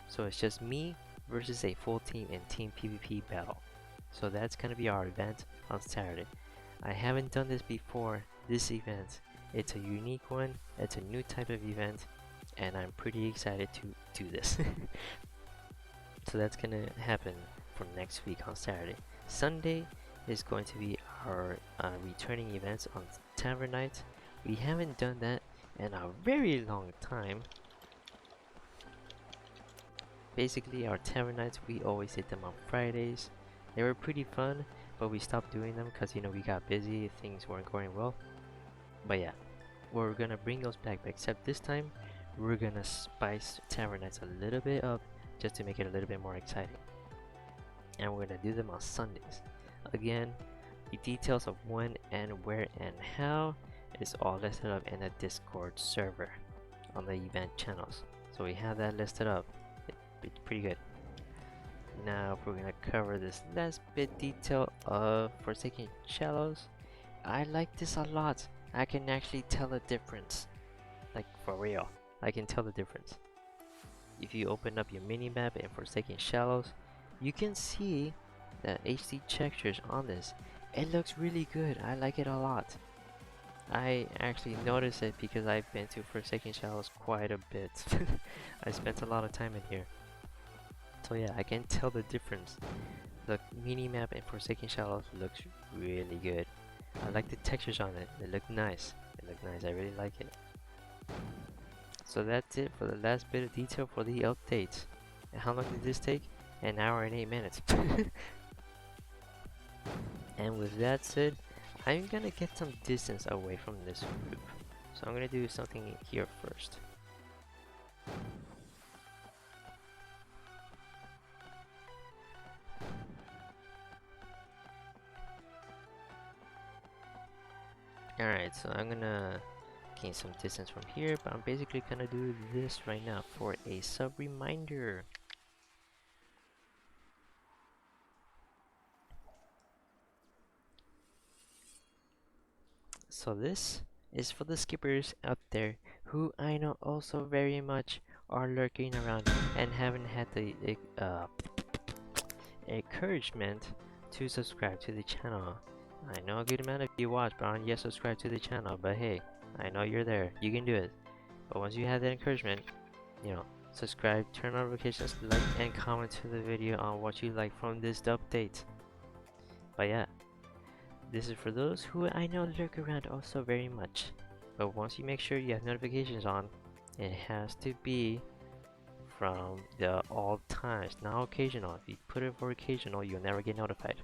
So it's just me versus a full team in team PvP battle. So that's gonna be our event on Saturday. I haven't done this before, this event. It's a unique one, it's a new type of event, and I'm pretty excited to do this. So that's gonna happen for next week on Saturday. Sunday is going to be our returning events on Tavern Night. We haven't done that in a very long time. Basically, our Tavern Nights, we always did them on Fridays. They were pretty fun, but we stopped doing them because, you know, we got busy, things weren't going well. But yeah, we're gonna bring those back, but except this time, we're gonna spice Tavern Nights a little bit up just to make it a little bit more exciting. And we're gonna do them on Sundays. Again, the details of when and where and how is all listed up in the Discord server on the event channels. So we have that listed up. It's pretty good. Now we're gonna cover this last bit detail of Forsaken Shallows. I like this a lot. I can actually tell the difference. Like, for real, I can tell the difference. If you open up your minimap in Forsaken Shallows, you can see the HD textures on this. It looks really good. I like it a lot. I actually noticed it because I've been to Forsaken Shallows quite a bit. I spent a lot of time in here. So yeah, I can tell the difference. The minimap in Forsaken Shallows looks really good. I like the textures on it. They look nice. I really like it. So that's it for the last bit of detail for the update. And how long did this take? An hour and 8 minutes. And with that said, I'm gonna get some distance away from this group. So I'm gonna do something here first. Alright, so I'm gonna gain some distance from here, but I'm basically gonna do this right now for a sub reminder. So this is for the skippers out there who I know also very much are lurking around and haven't had the encouragement to subscribe to the channel. I know a good amount of you watch but aren't yet subscribed to the channel, but hey, I know you're there, you can do it. But once you have that encouragement, you know, subscribe, turn on notifications, like and comment to the video on what you like from this update. But yeah, this is for those who I know lurk around also very much. But once you make sure you have notifications on, it has to be from the all times, not occasional. If you put it for occasional, you'll never get notified.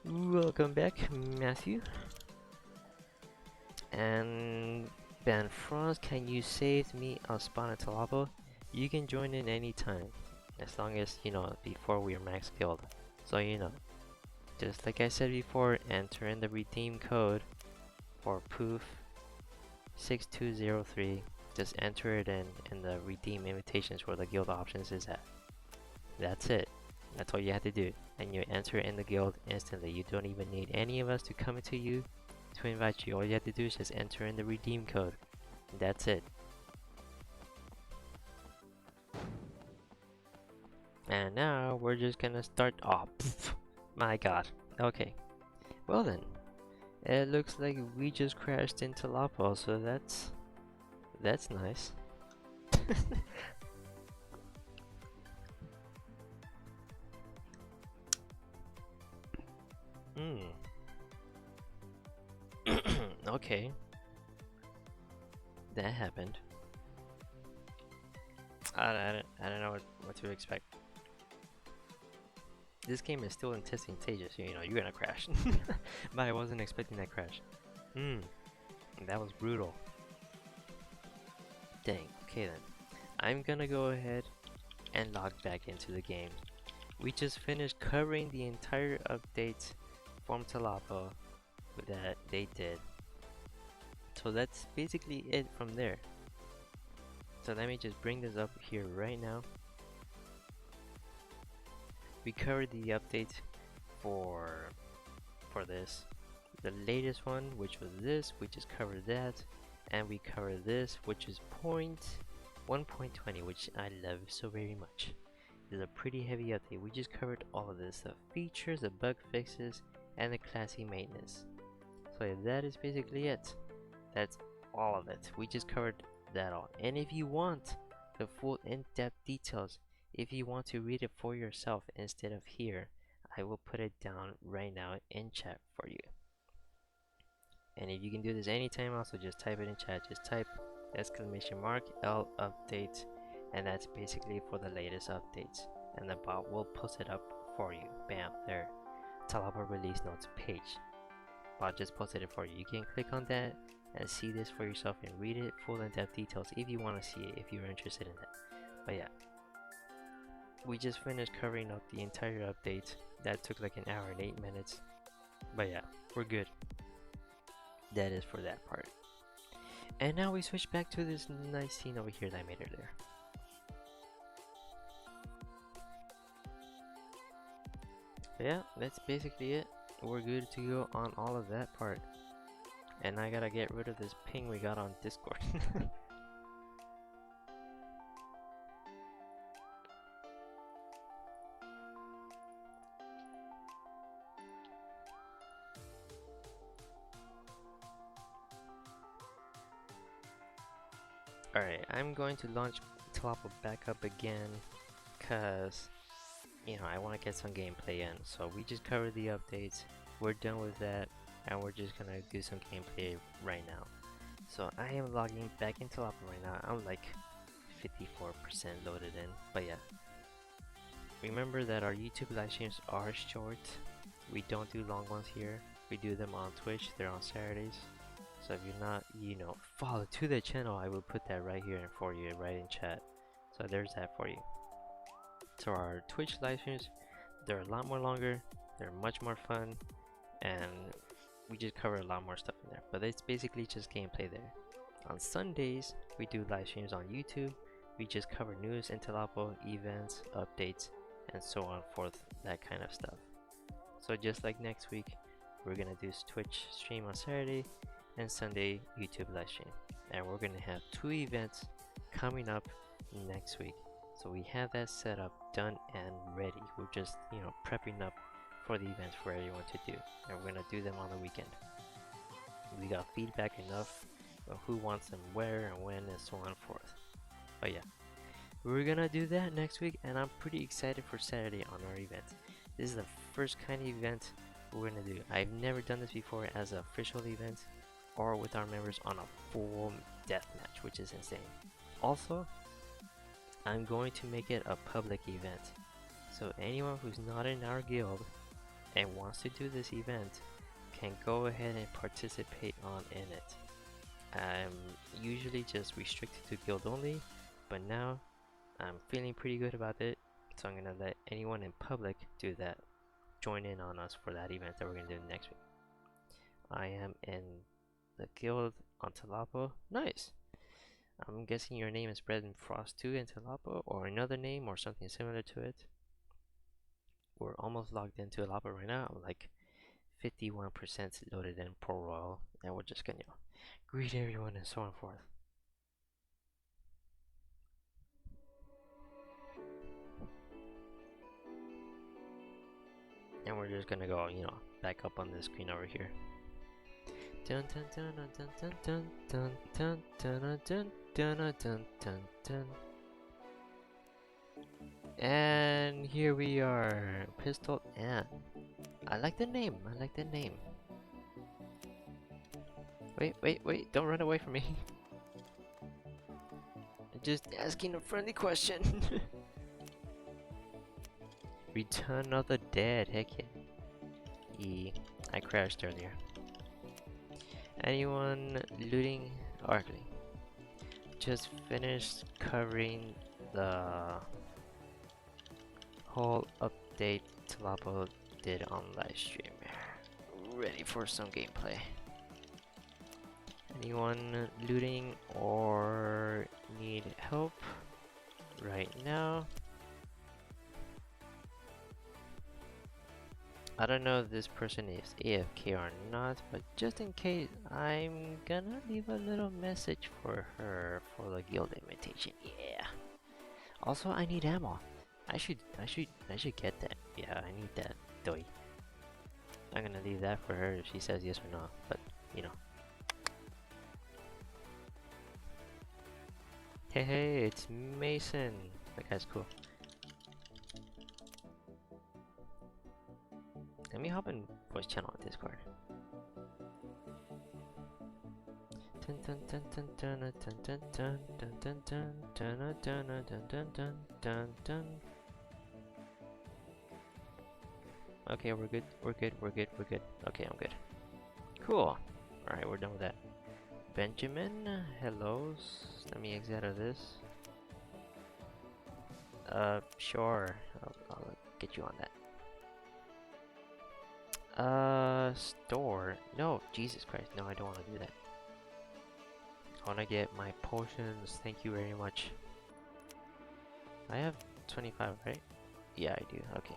Welcome back, Matthew. And Ben France, can you save me a spot in TLOPO? You can join in anytime, as long as, you know, before we are max guild. So, you know, just like I said before, enter in the redeem code for Poof 6203. Just enter it in the redeem invitations where the guild options is at. That's it. That's all you have to do. And you enter in the guild instantly. You don't even need any of us to come to you to invite you. All you have to do is just enter in the redeem code. That's it. And now we're just gonna start. Oh, my god. Okay. Well then, It looks like we just crashed into TLOPO, so that's nice. Hmm. Okay, that happened. I don't know what to expect. This game is still in testing stages, so you know you're gonna crash. But I wasn't expecting that crash. Hmm, that was brutal. Dang. Okay then, I'm gonna go ahead and log back into the game. We just finished covering the entire update from TLOPO that they did. So that's basically it from there. So let me just bring this up here right now. We covered the update for this. The latest one, which was this, we just covered that, and we covered this, which is 1.20, which I love so very much. It's a pretty heavy update. We just covered all of this, the features, the bug fixes, and the classy maintenance. So yeah, that is basically it. That's all of it. We just covered that all. And if you want the full in-depth details, if you want to read it for yourself instead of here, I will put it down right now in chat for you. And if you can do this anytime, also just type it in chat. Just type !L update, and that's basically for the latest updates. And the bot will post it up for you. Bam, there. TLOPO release notes page. Bot just posted it for you. You can click on that and see this for yourself and read it full in-depth details if you want to see it, if you're interested in that. But yeah, we just finished covering up the entire update. That took like an hour and 8 minutes. But yeah, we're good. That is for that part. And now we switch back to this nice scene over here that I made earlier. But yeah, that's basically it. We're good to go on all of that part. And I gotta get rid of this ping we got on Discord. Alright, I'm going to launch TLOPO back up again, cause you know I want to get some gameplay in. So we just covered the updates, we're done with that, and we're just gonna do some gameplay right now. So I am logging back into TLOPO right now. I'm like 54% loaded in, but yeah. Remember that our YouTube live streams are short. We don't do long ones here. We do them on Twitch. They're on Saturdays. So if you're not, you know, follow to the channel, I will put that right here for you, right in chat. So there's that for you. So our Twitch live streams, they're a lot more longer, they're much more fun, and we just cover a lot more stuff in there. But it's basically just gameplay there. On Sundays, we do live streams on YouTube. We just cover news, TLOPO, events, updates, and so on forth, that kind of stuff. So just like next week, we're gonna do Twitch stream on Saturday and Sunday YouTube live stream, and we're gonna have 2 events coming up next week. So we have that set up, done and ready. We're just, you know, prepping up for the events for everyone to do, and we're gonna do them on the weekend. We got feedback enough of who wants them where and when and so on and forth. But yeah, we're gonna do that next week, and I'm pretty excited for Saturday on our event. This is the first kind of event we're gonna do. I've never done this before as an official event or with our members on a full deathmatch, which is insane. Also, I'm going to make it a public event, so anyone who's not in our guild and wants to do this event can go ahead and participate on in it. I'm usually just restricted to guild only, but now I'm feeling pretty good about it, so I'm gonna let anyone in public do that, join in on us for that event that we're gonna do next week. I am in the guild on TLOPO. Nice. I'm guessing your name is Bread and Frost 2 in TLOPO, or another name or something similar to it. We're almost logged into TLOPO right now. I'm like 51% loaded in Pro Royal, and we're just gonna, you know, greet everyone and so on and forth. And we're just gonna go, you know, back up on the screen over here. Dun dun dun dun dun dun dun dun dun dun dun dun dun dun. And here we are, Pistol Ant. I like the name. I like the name. Wait, wait, wait! Don't run away from me. I'm just asking a friendly question. Return of the Dead. Heck yeah. I crashed earlier. Anyone looting? Actually, just finished covering the whole update TLOPO did on live stream. Ready for some gameplay. Anyone looting or need help right now? I don't know if this person is AFK or not, but just in case, I'm gonna leave a little message for her for the guild invitation. Yeah. Also, I need ammo. I should get that. Yeah, I need that. Doi. I'm gonna leave that for her if she says yes or no. But you know. Hey, hey, it's Mason. That guy's cool. Let me hop in voice channel on Discord. Okay, we're good. We're good. We're good. We're good. Okay, I'm good. Cool. Alright, we're done with that. Benjamin, hello. Let me exit out of this. Sure. I'll get you on that. Store. No, Jesus Christ. No, I don't want to do that. I want to get my potions. Thank you very much. I have 25, right? Yeah, I do. Okay.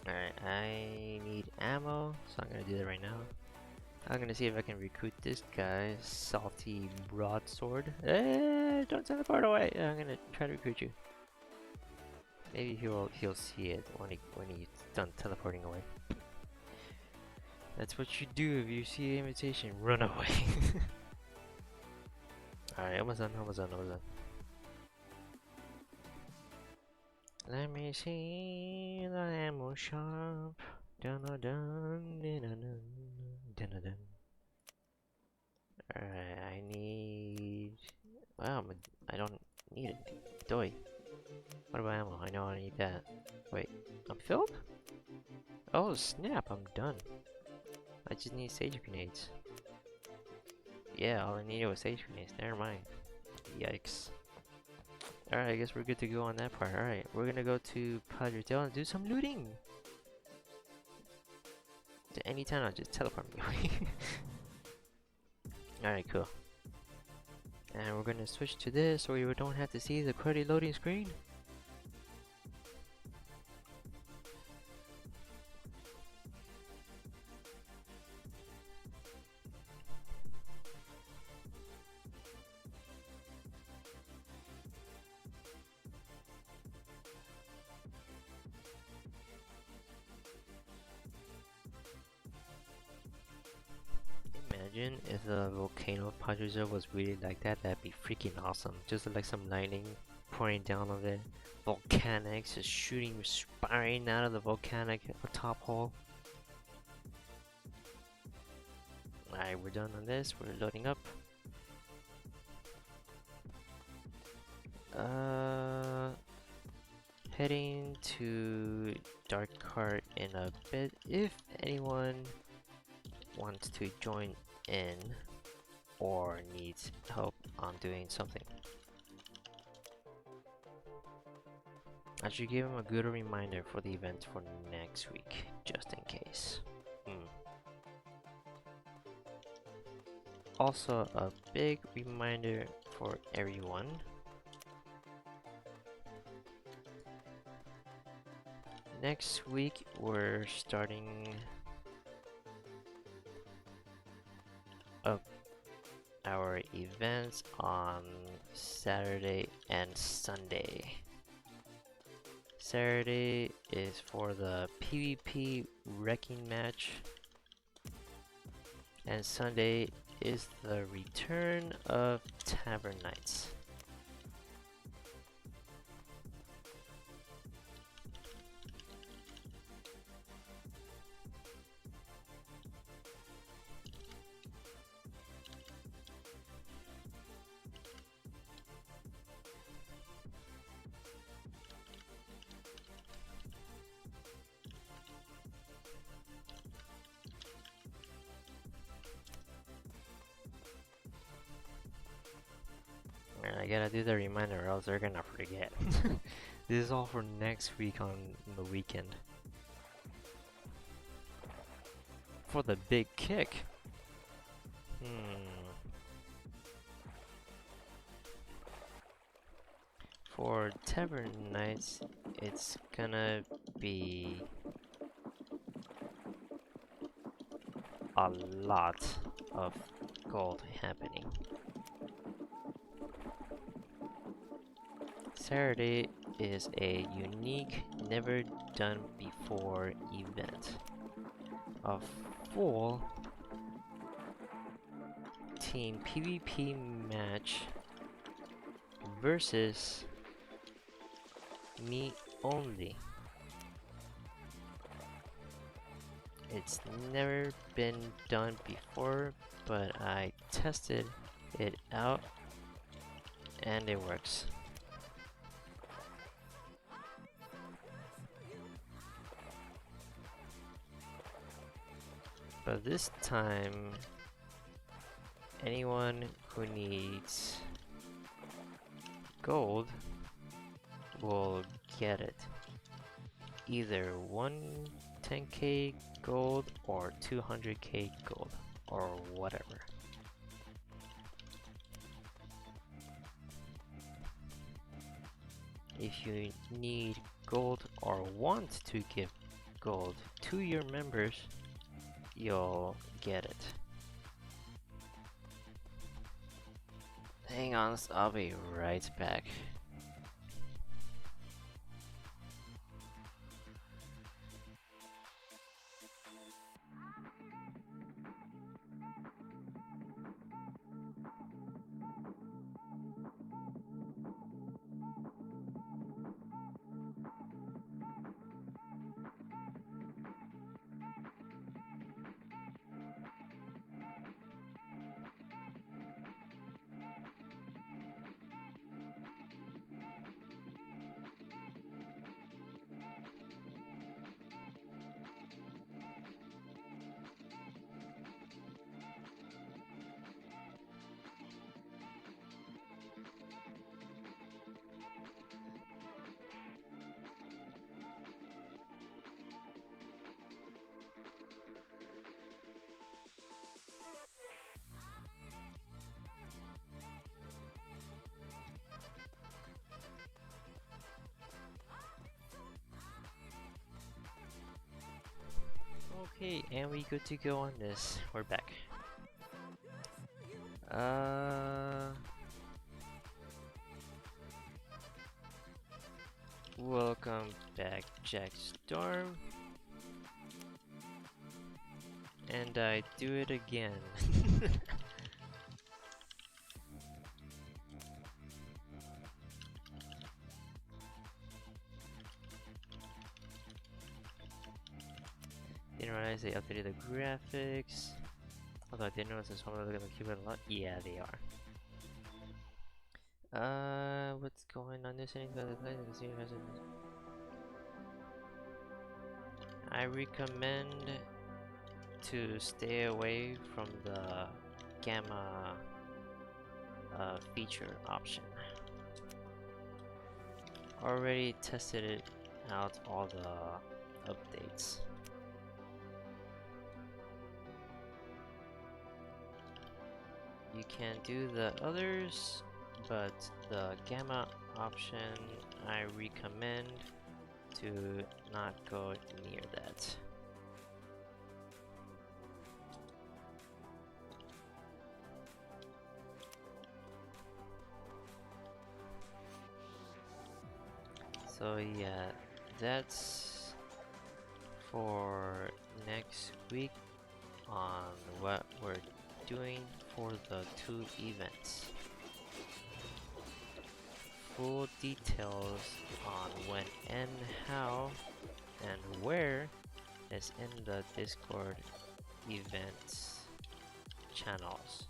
Alright, I need ammo, so I'm gonna do that right now. I'm gonna see if I can recruit this guy, Salty Broadsword. Don't teleport away! I'm gonna try to recruit you. Maybe he'll see it when he's done teleporting away. That's what you do if you see an invitation. Run away. Alright, almost done. Almost done. Almost done. Let me see the ammo shop. Dun dun dun dun dun dun dun dun. Alright, I need. Wow, I don't need it. Doi. What about ammo? I know I need that. Wait, I'm filled? Oh snap, I'm done. I just need sage grenades. Yeah, all I needed was sage grenades. Never mind. Yikes. Alright, I guess we're good to go on that part. Alright, we're gonna go to Padre Dale and do some looting. To any time, I'll just teleport me away. Alright, cool. And we're gonna switch to this so we don't have to see the cruddy loading screen. Imagine if the volcano Padre was really like that, that'd be freaking awesome. Just like some lightning pouring down on it. Volcanics just shooting, spiraling out of the volcanic top hole. Alright, we're done on this. We're loading up. Heading to Dark Cart in a bit. If anyone wants to join in or needs help on doing something, I should give him a good reminder for the event for next week, just in case. Also, a big reminder for everyone. Next week, we're starting our events on Saturday and Sunday. Saturday is for the PvP wrecking match, and Sunday is the return of Tavern Knights. I gotta do the reminder or else they're gonna forget. This is all for next week on the weekend. For the big kick. For Tavern Knights, it's gonna be a lot of gold happening. Saturday is a unique, never done before event. A full team PvP match versus me only. It's never been done before, but I tested it out and it works. But this time, anyone who needs gold will get it. Either 110k gold or 200k gold or whatever. If you need gold or want to give gold to your members, you'll get it. Hang on, I'll be right back. Okay, and we good to go on this. We're back. Welcome back, Jack Storm. And I do it again. Didn't realize they updated the graphics. Although I did notice this one look at the keyboard a lot. Yeah, they are. What's going on? This anything about the play? I recommend to stay away from the gamma feature option. Already tested it out, all the updates. You can do the others, but the gamma option I recommend to not go near that. So yeah, that's for next week on what we're doing for the 2 events. Full details on when and how and where is in the Discord events channels.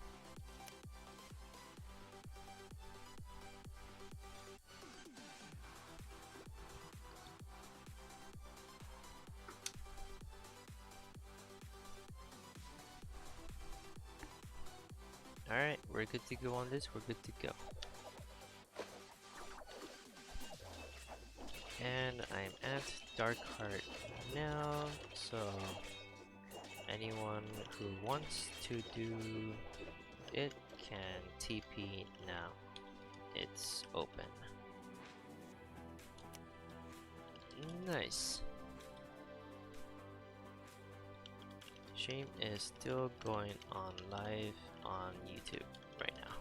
Alright, we're good to go on this, we're good to go. And I'm at Dark Heart now, so anyone who wants to do it can TP now. It's open. Nice. Stream is still going on live on YouTube right now.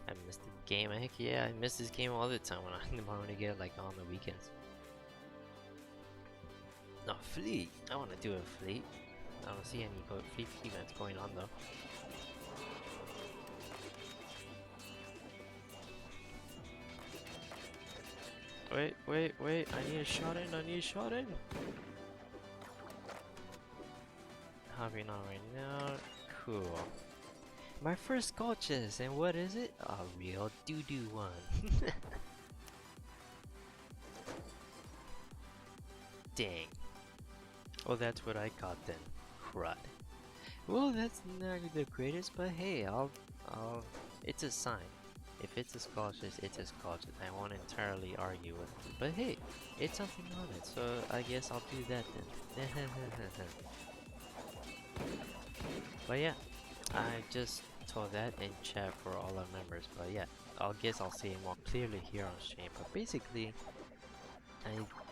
I missed the game. Heck yeah, I miss this game all the time when I want to get like on the weekends. No, fleet. I want to do a fleet. I don't see any fleet events going on though. Wait. I need a shot in. Hopping on right now. Cool. My first skull chest, and what is it? A real doo-doo one. Dang. Oh, that's what I got then. Crud. Well, that's not the greatest, but hey, it's a sign. If it's a skull chest, it's a skull chest. I won't entirely argue with it. But hey, it's something on it, so I guess I'll do that then. But yeah, I just told that in chat for all our members. But yeah, guess I'll say it more clearly here on stream. But basically,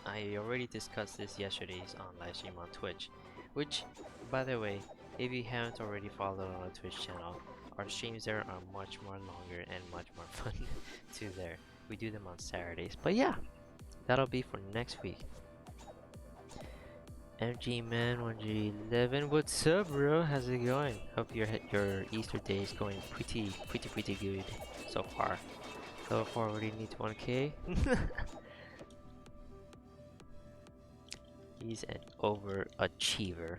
I already discussed this yesterday's on live stream on Twitch. Which, by the way, if you haven't already followed on our Twitch channel, our streams there are much more longer and much more fun too there. We do them on Saturdays. But yeah, that'll be for next week. MG Man 1G11, what's up, bro? How's it going? Hope your Easter day is going pretty good so far. So far, already need 1K. He's an overachiever.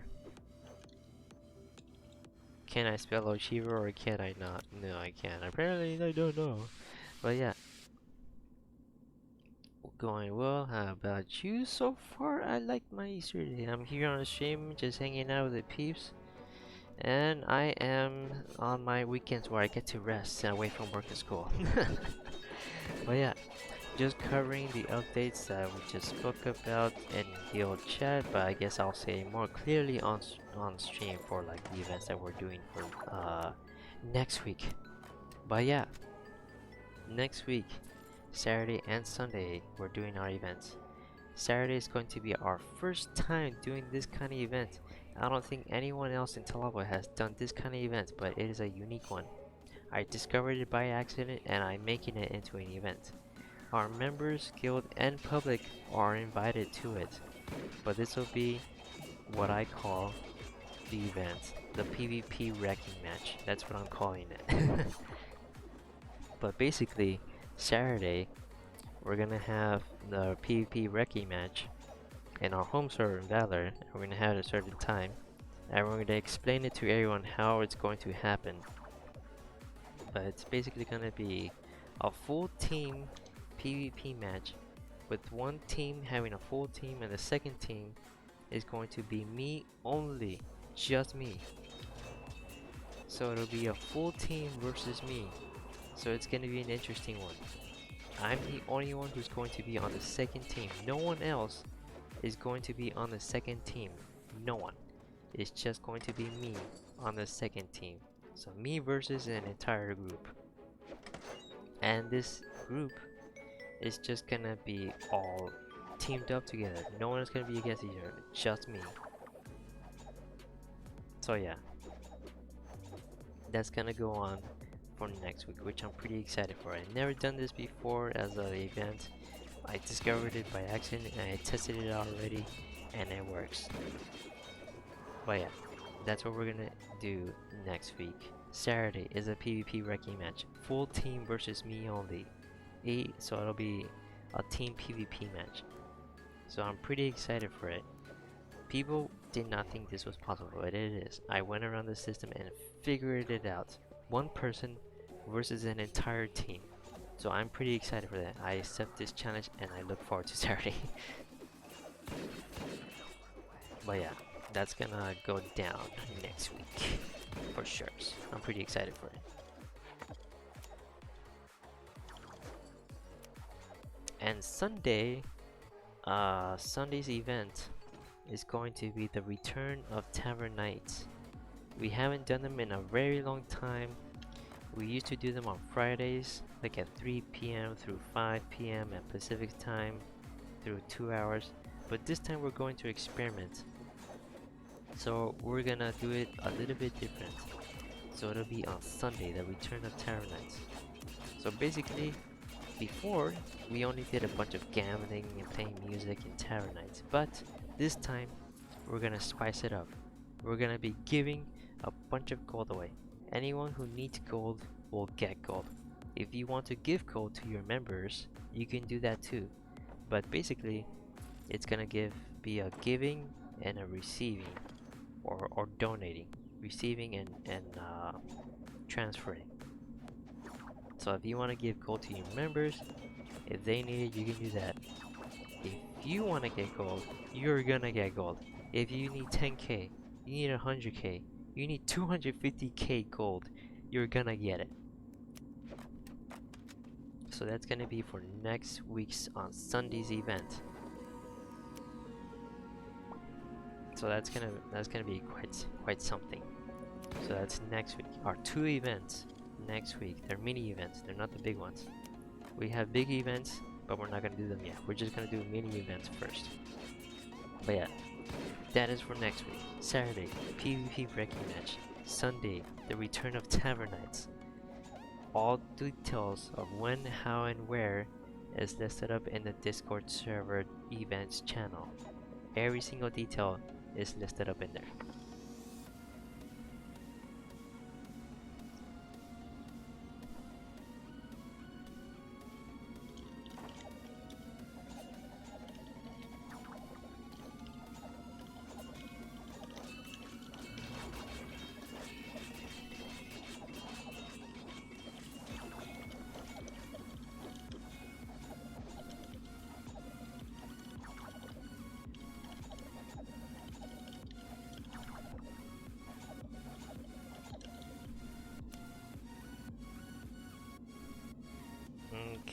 Can I spell achiever or can I not? No, I can't. Apparently, I don't know. But yeah. Going well. How about you so far? I like my Easter day. I'm here on the stream, just hanging out with the peeps. And I am on my weekends where I get to rest and away from work and school. But yeah, just covering the updates that we just spoke about in the old chat, but I guess I'll say more clearly on stream for like the events that we're doing for next week. But yeah, next week, Saturday and Sunday, we're doing our events. Saturday is going to be our first time doing this kind of event. I don't think anyone else in TLOPO has done this kind of event, but it is a unique one. I discovered it by accident and I'm making it into an event. Our members, guild, and public are invited to it, but this will be what I call the event, the PvP wrecking match. That's what I'm calling it. But basically, Saturday, we're gonna have the PvP wrecking match in our home server in Valor. We're gonna have it at a certain time, and we're gonna explain it to everyone how it's going to happen. But it's basically gonna be a full team PvP match with one team having a full team and the second team is going to be me only, just me. So it'll be a full team versus me. So it's gonna be an interesting one. I'm the only one who's going to be on the second team. No one else is going to be on the second team. No one. It's just going to be me on the second team. So me versus an entire group. And this group is just gonna be all teamed up together. No one is gonna be against each other, just me. So yeah, that's gonna go on for next week, which I'm pretty excited for. I've never done this before as an event. I discovered it by accident and I tested it already and it works. But yeah, that's what we're gonna do next week. Saturday is a PvP wrecking match. Full team versus me only. So it'll be a team PvP match. So I'm pretty excited for it. People did not think this was possible, but it is. I went around the system and figured it out. One person versus an entire team. So I'm pretty excited for that. I accept this challenge and I look forward to Saturday. But yeah, that's gonna go down next week for sure. I'm pretty excited for it. And Sunday's event is going to be the return of Tavern Nights. We haven't done them in a very long time. We used to do them on Fridays, like at 3 p.m. through 5 p.m. at Pacific time, through 2 hours. But this time we're going to experiment. So we're gonna do it a little bit different. So it'll be on Sunday, the return of Tavern Nights. So basically, before, we only did a bunch of gambling and playing music in Tavern Nights. But this time, we're gonna spice it up. We're gonna be giving a bunch of gold away. Anyone who needs gold will get gold. If you want to give gold to your members, you can do that too. But basically, it's gonna be a giving and a receiving, or donating, receiving and transferring. So if you want to give gold to your members, if they need it, you can do that. If you want to get gold, you're gonna get gold. If you need 10k, you need 100k, you need 250k gold, you're gonna get it. So that's gonna be for next week's on Sunday's event. So that's gonna be quite something. So that's next week. Our 2 events next week. They're mini events. They're not the big ones. We have big events, but we're not gonna do them yet. We're just gonna do mini events first. But yeah, that is for next week. Saturday, PvP wrecking match. Sunday, the return of Tavern Nights. All details of when, how, and where is listed up in the Discord server events channel. Every single detail is listed up in there.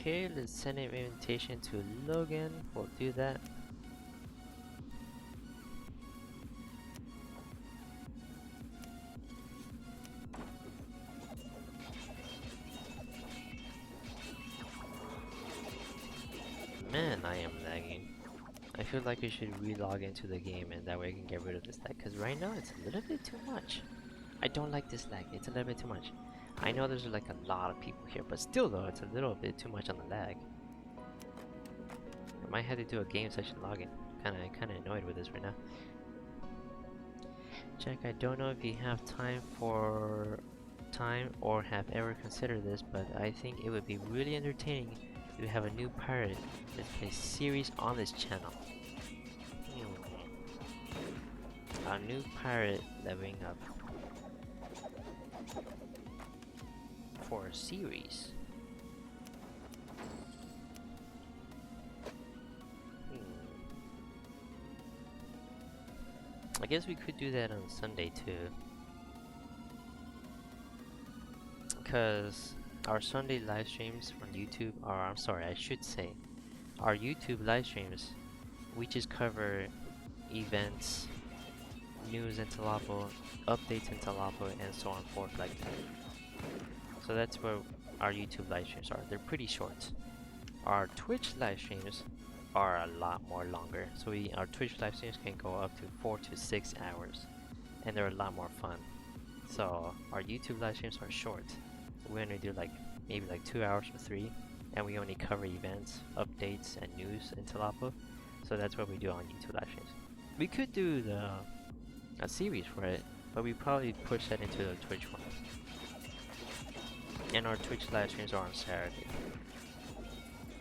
Okay, let's send an invitation to Logan. We'll do that. Man, I am lagging. I feel like I should re-log into the game and that way I can get rid of this lag, because right now it's a little bit too much. I don't like this lag, it's a little bit too much. I know there's like a lot of people here, but still though, it's a little bit too much on the lag. I might have to do a game session login. Kinda annoyed with this right now. Jack, I don't know if you have time or have ever considered this, but I think it would be really entertaining to have a new pirate that plays series on this channel. A new pirate leveling up for a series. I guess we could do that on Sunday too, because our Sunday live streams on YouTube, or I'm sorry, I should say, our YouTube live streams, we just cover events, news in TLOPO, updates in TLOPO, and so on and forth like that. So that's where our YouTube live streams are. They're pretty short. Our Twitch live streams are a lot more longer. So our Twitch live streams can go up to 4 to 6 hours, and they're a lot more fun. So our YouTube live streams are short. we're gonna do like maybe like 2 hours or 3, and we only cover events, updates, and news in TLOPO. So that's what we do on YouTube live streams. We could do a series for it, but we probably push that into the Twitch one. And our Twitch live streams are on Saturday.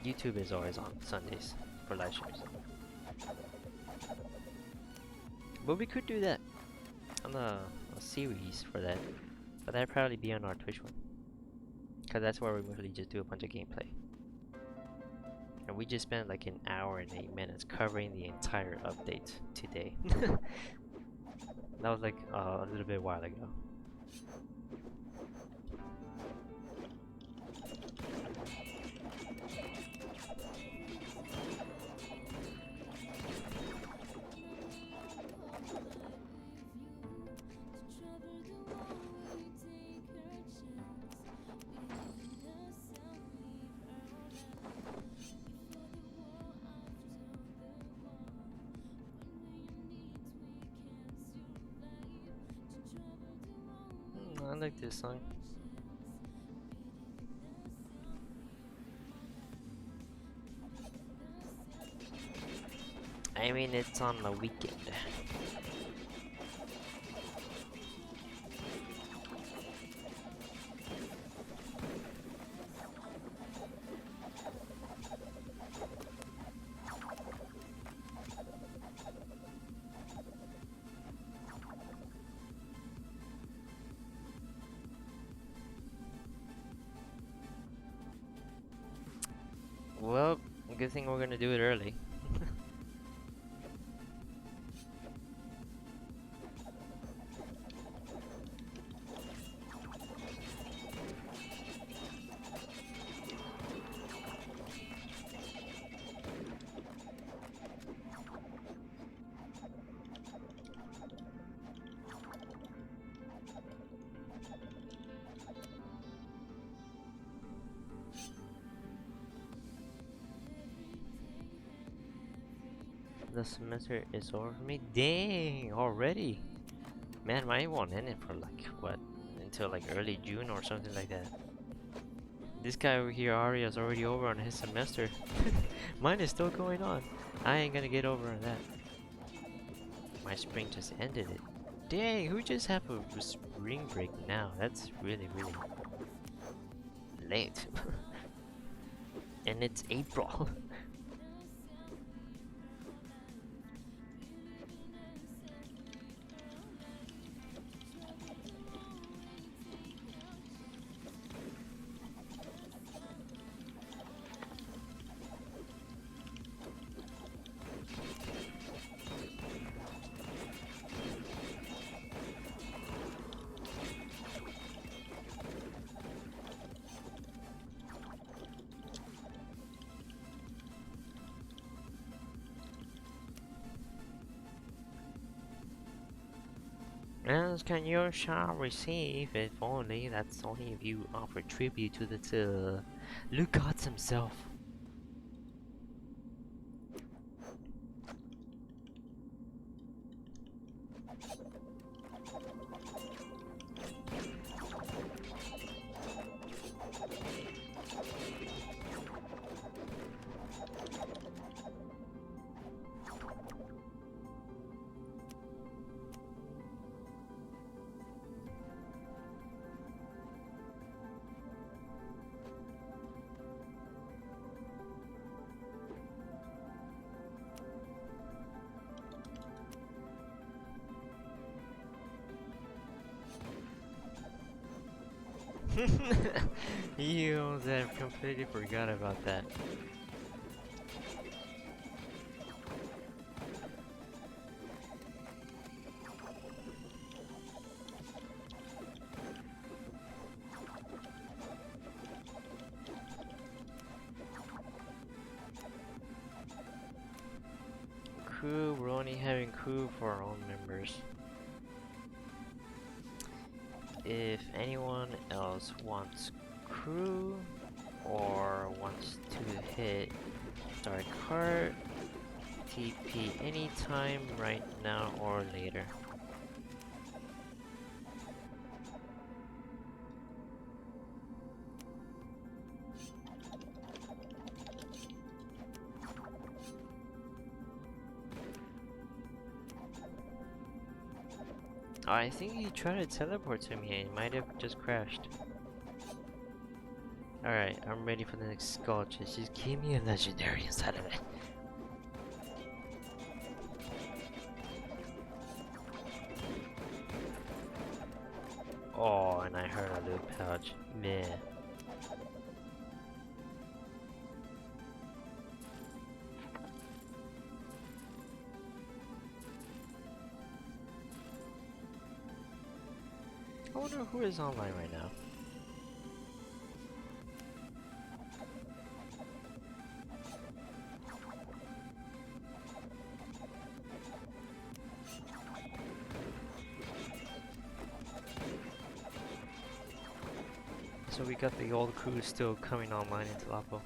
YouTube is always on Sundays for live streams. But we could do that on a series for that, but that'd probably be on our Twitch one, cause that's where we mostly just do a bunch of gameplay. And we just spent like an hour and 8 minutes covering the entire update today. That was like a little bit while ago. I like this song. I mean, it's on the weekend. Well, good thing we're gonna do it early. The semester is over for me. Dang, already. Man, mine won't end it for like what? Until like early June or something like that. This guy over here, Aria, is already over on his semester. Mine is still going on. I ain't gonna get over on that. My spring just ended it. Dang, who just have a spring break now? That's really, really late. And it's April. As can you shall receive, if only that's only if you offer tribute to the Luke gods himself. You I completely forgot about that. Crew, we're only having crew for our own members. If anyone else wants crew or wants to hit Dark Heart, TP anytime right now or later. Oh, I think he tried to teleport to me and it might have just crashed. Alright, I'm ready for the next skull chest. Just give me a legendary inside of it. Oh, and I heard a loot pouch. Man. I wonder who is online right now. So we got the old crew still coming online in TLOPO.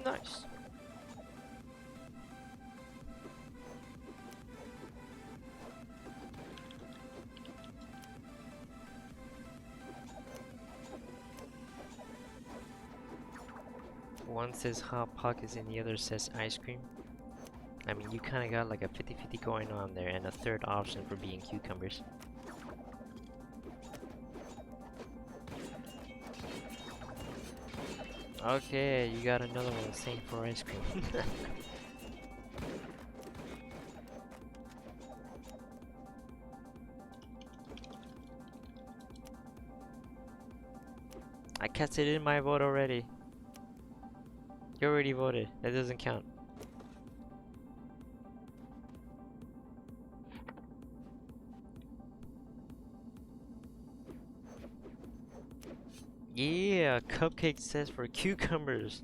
Nice. One says hot pockets and the other says ice cream. I mean, you kind of got like a 50-50 going on there, and a third option for being cucumbers. Okay, you got another one saying for ice cream. I casted in my vote already. You already voted. That doesn't count. Yeah, cupcake says for cucumbers.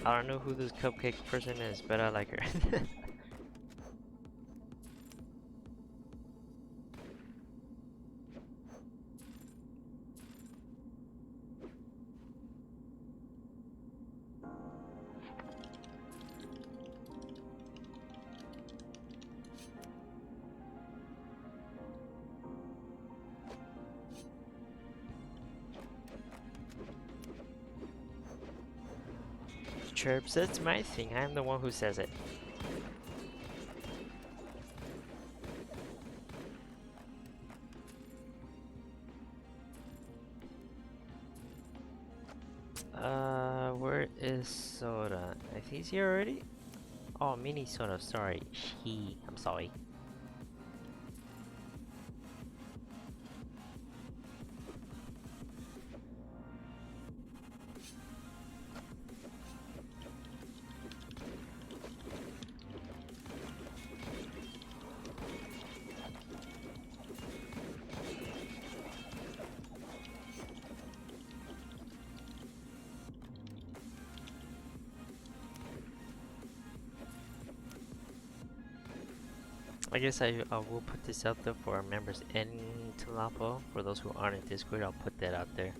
I don't know who this cupcake person is, but I like her. Chirps, that's my thing. I'm the one who says it. Where is Soda? I think he's here already? Oh, Mini Soda, sorry. I'm sorry. I guess I will put this out there for our members in TLOPO. For those who aren't in Discord, I'll put that out there.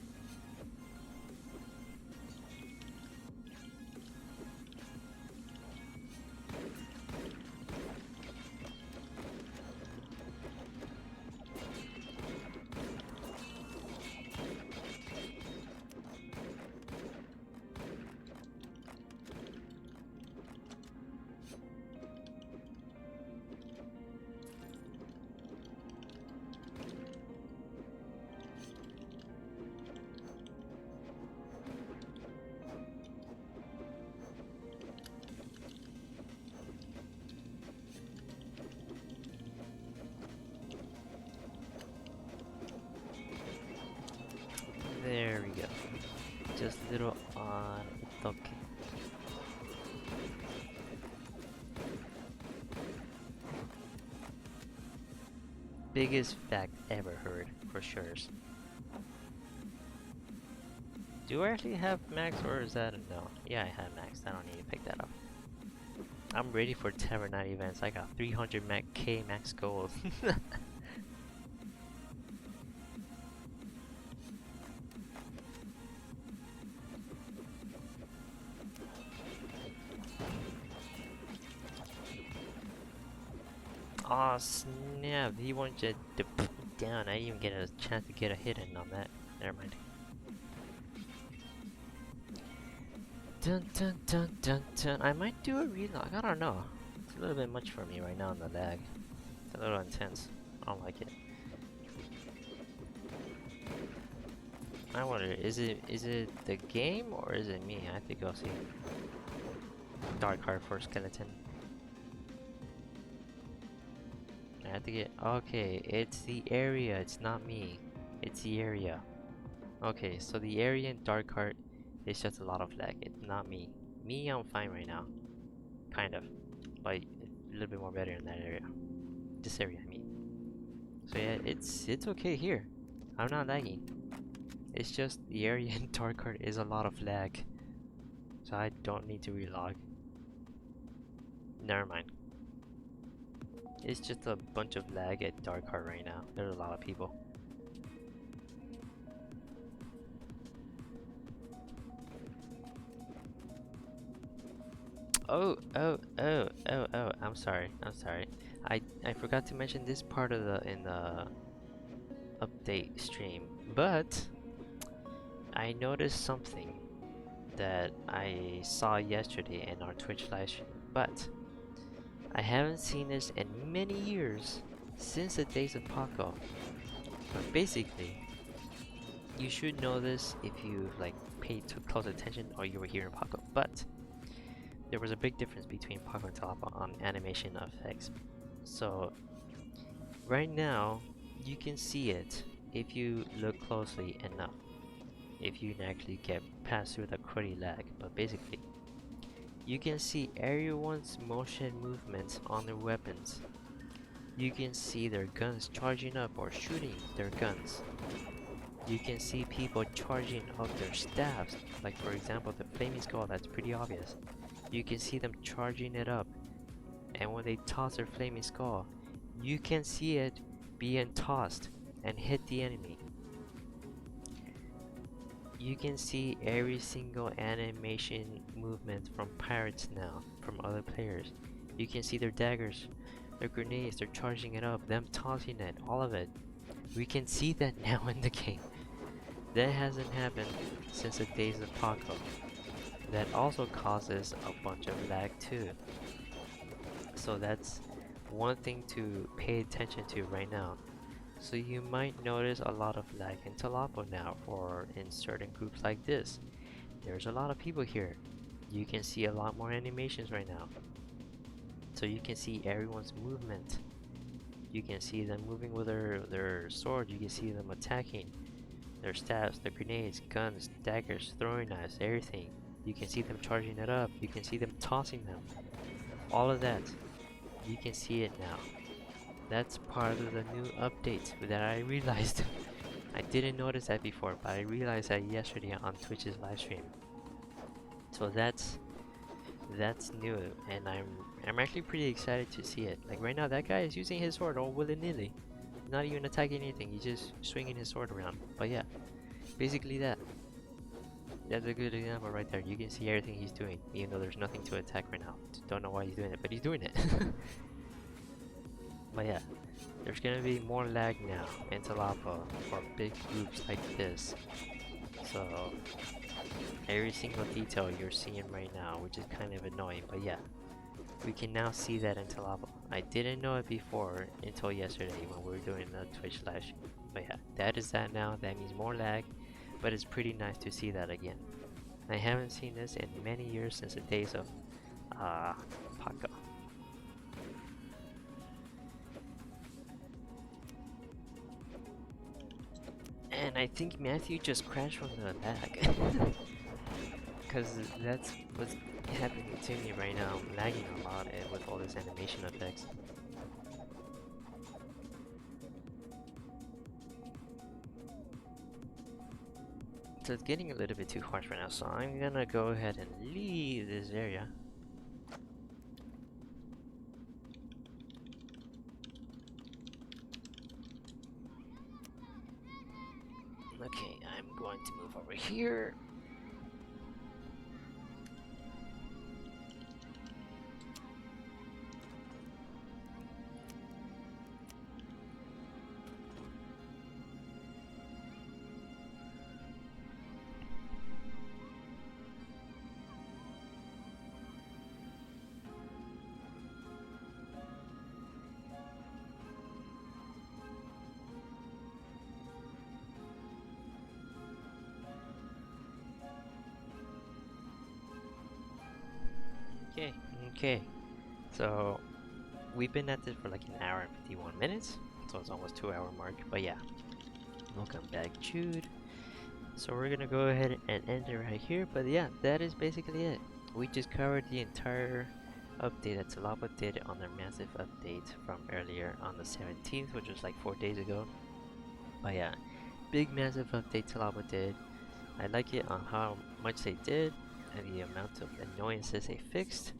There we go. Just a little on the toque. Biggest fact ever heard, for sure. Do I actually have max, or is that a no? Yeah, I have max. I don't need to pick that up. I'm ready for Tavern Night events. I got 300 K max gold. Aw, snap, he wanted to put me down. I didn't even get a chance to get a hit in on that. Never mind. Dun dun dun dun dun. I might do a relog. I don't know. It's a little bit much for me right now in the lag. It's a little intense. I don't like it. I wonder, is it the game or is it me? I have to go see. Dark heart for skeleton. I have to get. Okay, it's the area. It's not me. It's the area. Okay, so the area in dark heart is just a lot of lag. It's not me. Me, I'm fine right now. Kind of. Like a little bit more better in that area. This area, I mean. So yeah, it's okay here. I'm not lagging. It's just the area in dark heart is a lot of lag. So I don't need to relog. Never mind. It's just a bunch of lag at dark heart right now. There's a lot of people. Oh, I'm sorry. I forgot to mention this part of the in the update stream. But I noticed something that I saw yesterday in our Twitch live stream. But I haven't seen this in many years, since the days of POTCO. But basically, you should know this if you like paid close attention or you were here in POTCO. But there was a big difference between POTCO and TLOPO on animation effects. So right now, you can see it if you look closely enough. If you can actually get past through the cruddy lag. But basically, you can see everyone's motion movements on their weapons. You can see their guns charging up or shooting their guns. You can see people charging up their staffs, like for example the flaming skull, that's pretty obvious. You can see them charging it up, and when they toss their flaming skull, you can see it being tossed and hit the enemy. You can see every single animation movement from pirates now, from other players. You can see their daggers, their grenades, they're charging it up, them tossing it, all of it. We can see that now in the game. That hasn't happened since the days of POTCO. That also causes a bunch of lag too. So that's one thing to pay attention to right now. So you might notice a lot of lag in TLOPO now, or in certain groups like this. There's a lot of people here. You can see a lot more animations right now. So you can see everyone's movement. You can see them moving with their sword. You can see them attacking. Their staffs, their grenades, guns, daggers, throwing knives, everything. You can see them charging it up. You can see them tossing them. All of that. You can see it now. That's part of the new update that I realized. I didn't notice that before, but I realized that yesterday on Twitch's live stream. So that's new, and I'm actually pretty excited to see it. Like right now, that guy is using his sword all willy-nilly, not even attacking anything. He's just swinging his sword around. But yeah, basically that. That's a good example right there. You can see everything he's doing, even though there's nothing to attack right now. Don't know why he's doing it, but he's doing it. But yeah, there's gonna be more lag now in TLOPO for big groups like this. So every single detail you're seeing right now, which is kind of annoying, but yeah, we can now see that in TLOPO. I didn't know it before until yesterday when we were doing the Twitch live stream. But yeah, that is that now. That means more lag, but it's pretty nice to see that again. I haven't seen this in many years since the days of POTCO. And I think Matthew just crashed from the lag. Because that's what's happening to me right now. I'm lagging a lot with all this animation effects. So it's getting a little bit too harsh right now, so I'm gonna go ahead and leave this area. Okay, I'm going to move over here. Okay. So we've been at this for like an hour and 51 minutes, so it's almost 2 hour mark. But yeah, welcome back, Jude. So we're gonna go ahead and end it right here. But yeah, that is basically it. We just covered the entire update that TLOPO did on their massive update from earlier on the 17th, which was like 4 days ago. But yeah, big massive update TLOPO did. I like it on how much they did and the amount of annoyances they fixed.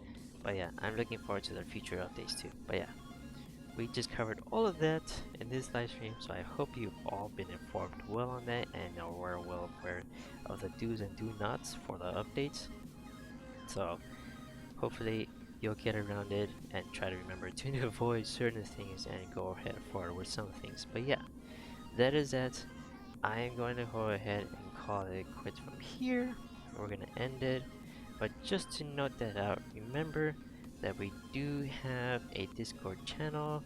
But yeah, I'm looking forward to their future updates too. But yeah, we just covered all of that in this live stream, so I hope you've all been informed well on that and are well aware of the do's and do nots for the updates. So hopefully you'll get around it and try to remember to avoid certain things and go ahead forward with some things. But yeah, that is that. I am going to go ahead and call it quits from here. We're going to end it. But just to note that out, remember that we do have a Discord channel.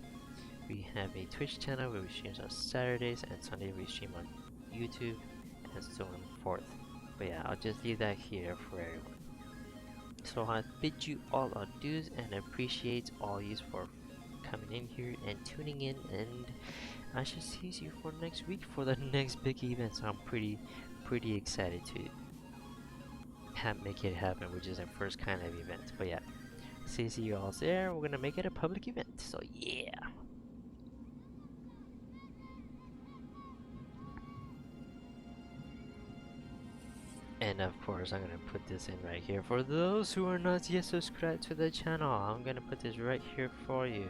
We have a Twitch channel where we stream on Saturdays, and Sunday we stream on YouTube, and so on and forth. But yeah, I'll just leave that here for everyone. So I bid you all adieus and appreciate all you for coming in here and tuning in, and I shall see you for next week for the next big event. So I'm pretty excited to make it happen, which is our first kind of event. But yeah, see you all there. We're gonna make it a public event. So yeah. And of course, I'm gonna put this in right here for those who are not yet subscribed to the channel. I'm gonna put this right here for you.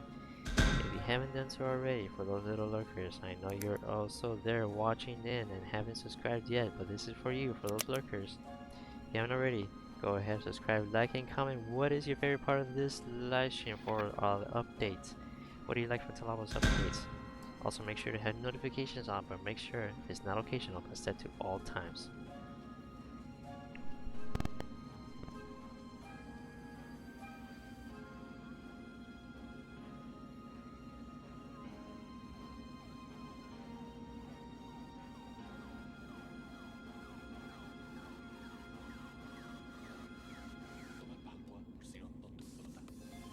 If you haven't done so already, for those little lurkers, I know you're also there watching in and haven't subscribed yet, but this is for you, for those lurkers. If you haven't already, go ahead, subscribe, like, and comment. What is your favorite part of this live stream for all the updates? What do you like from TLOPO's updates? Also, make sure to have notifications on, but make sure it's not occasional, but set to all times.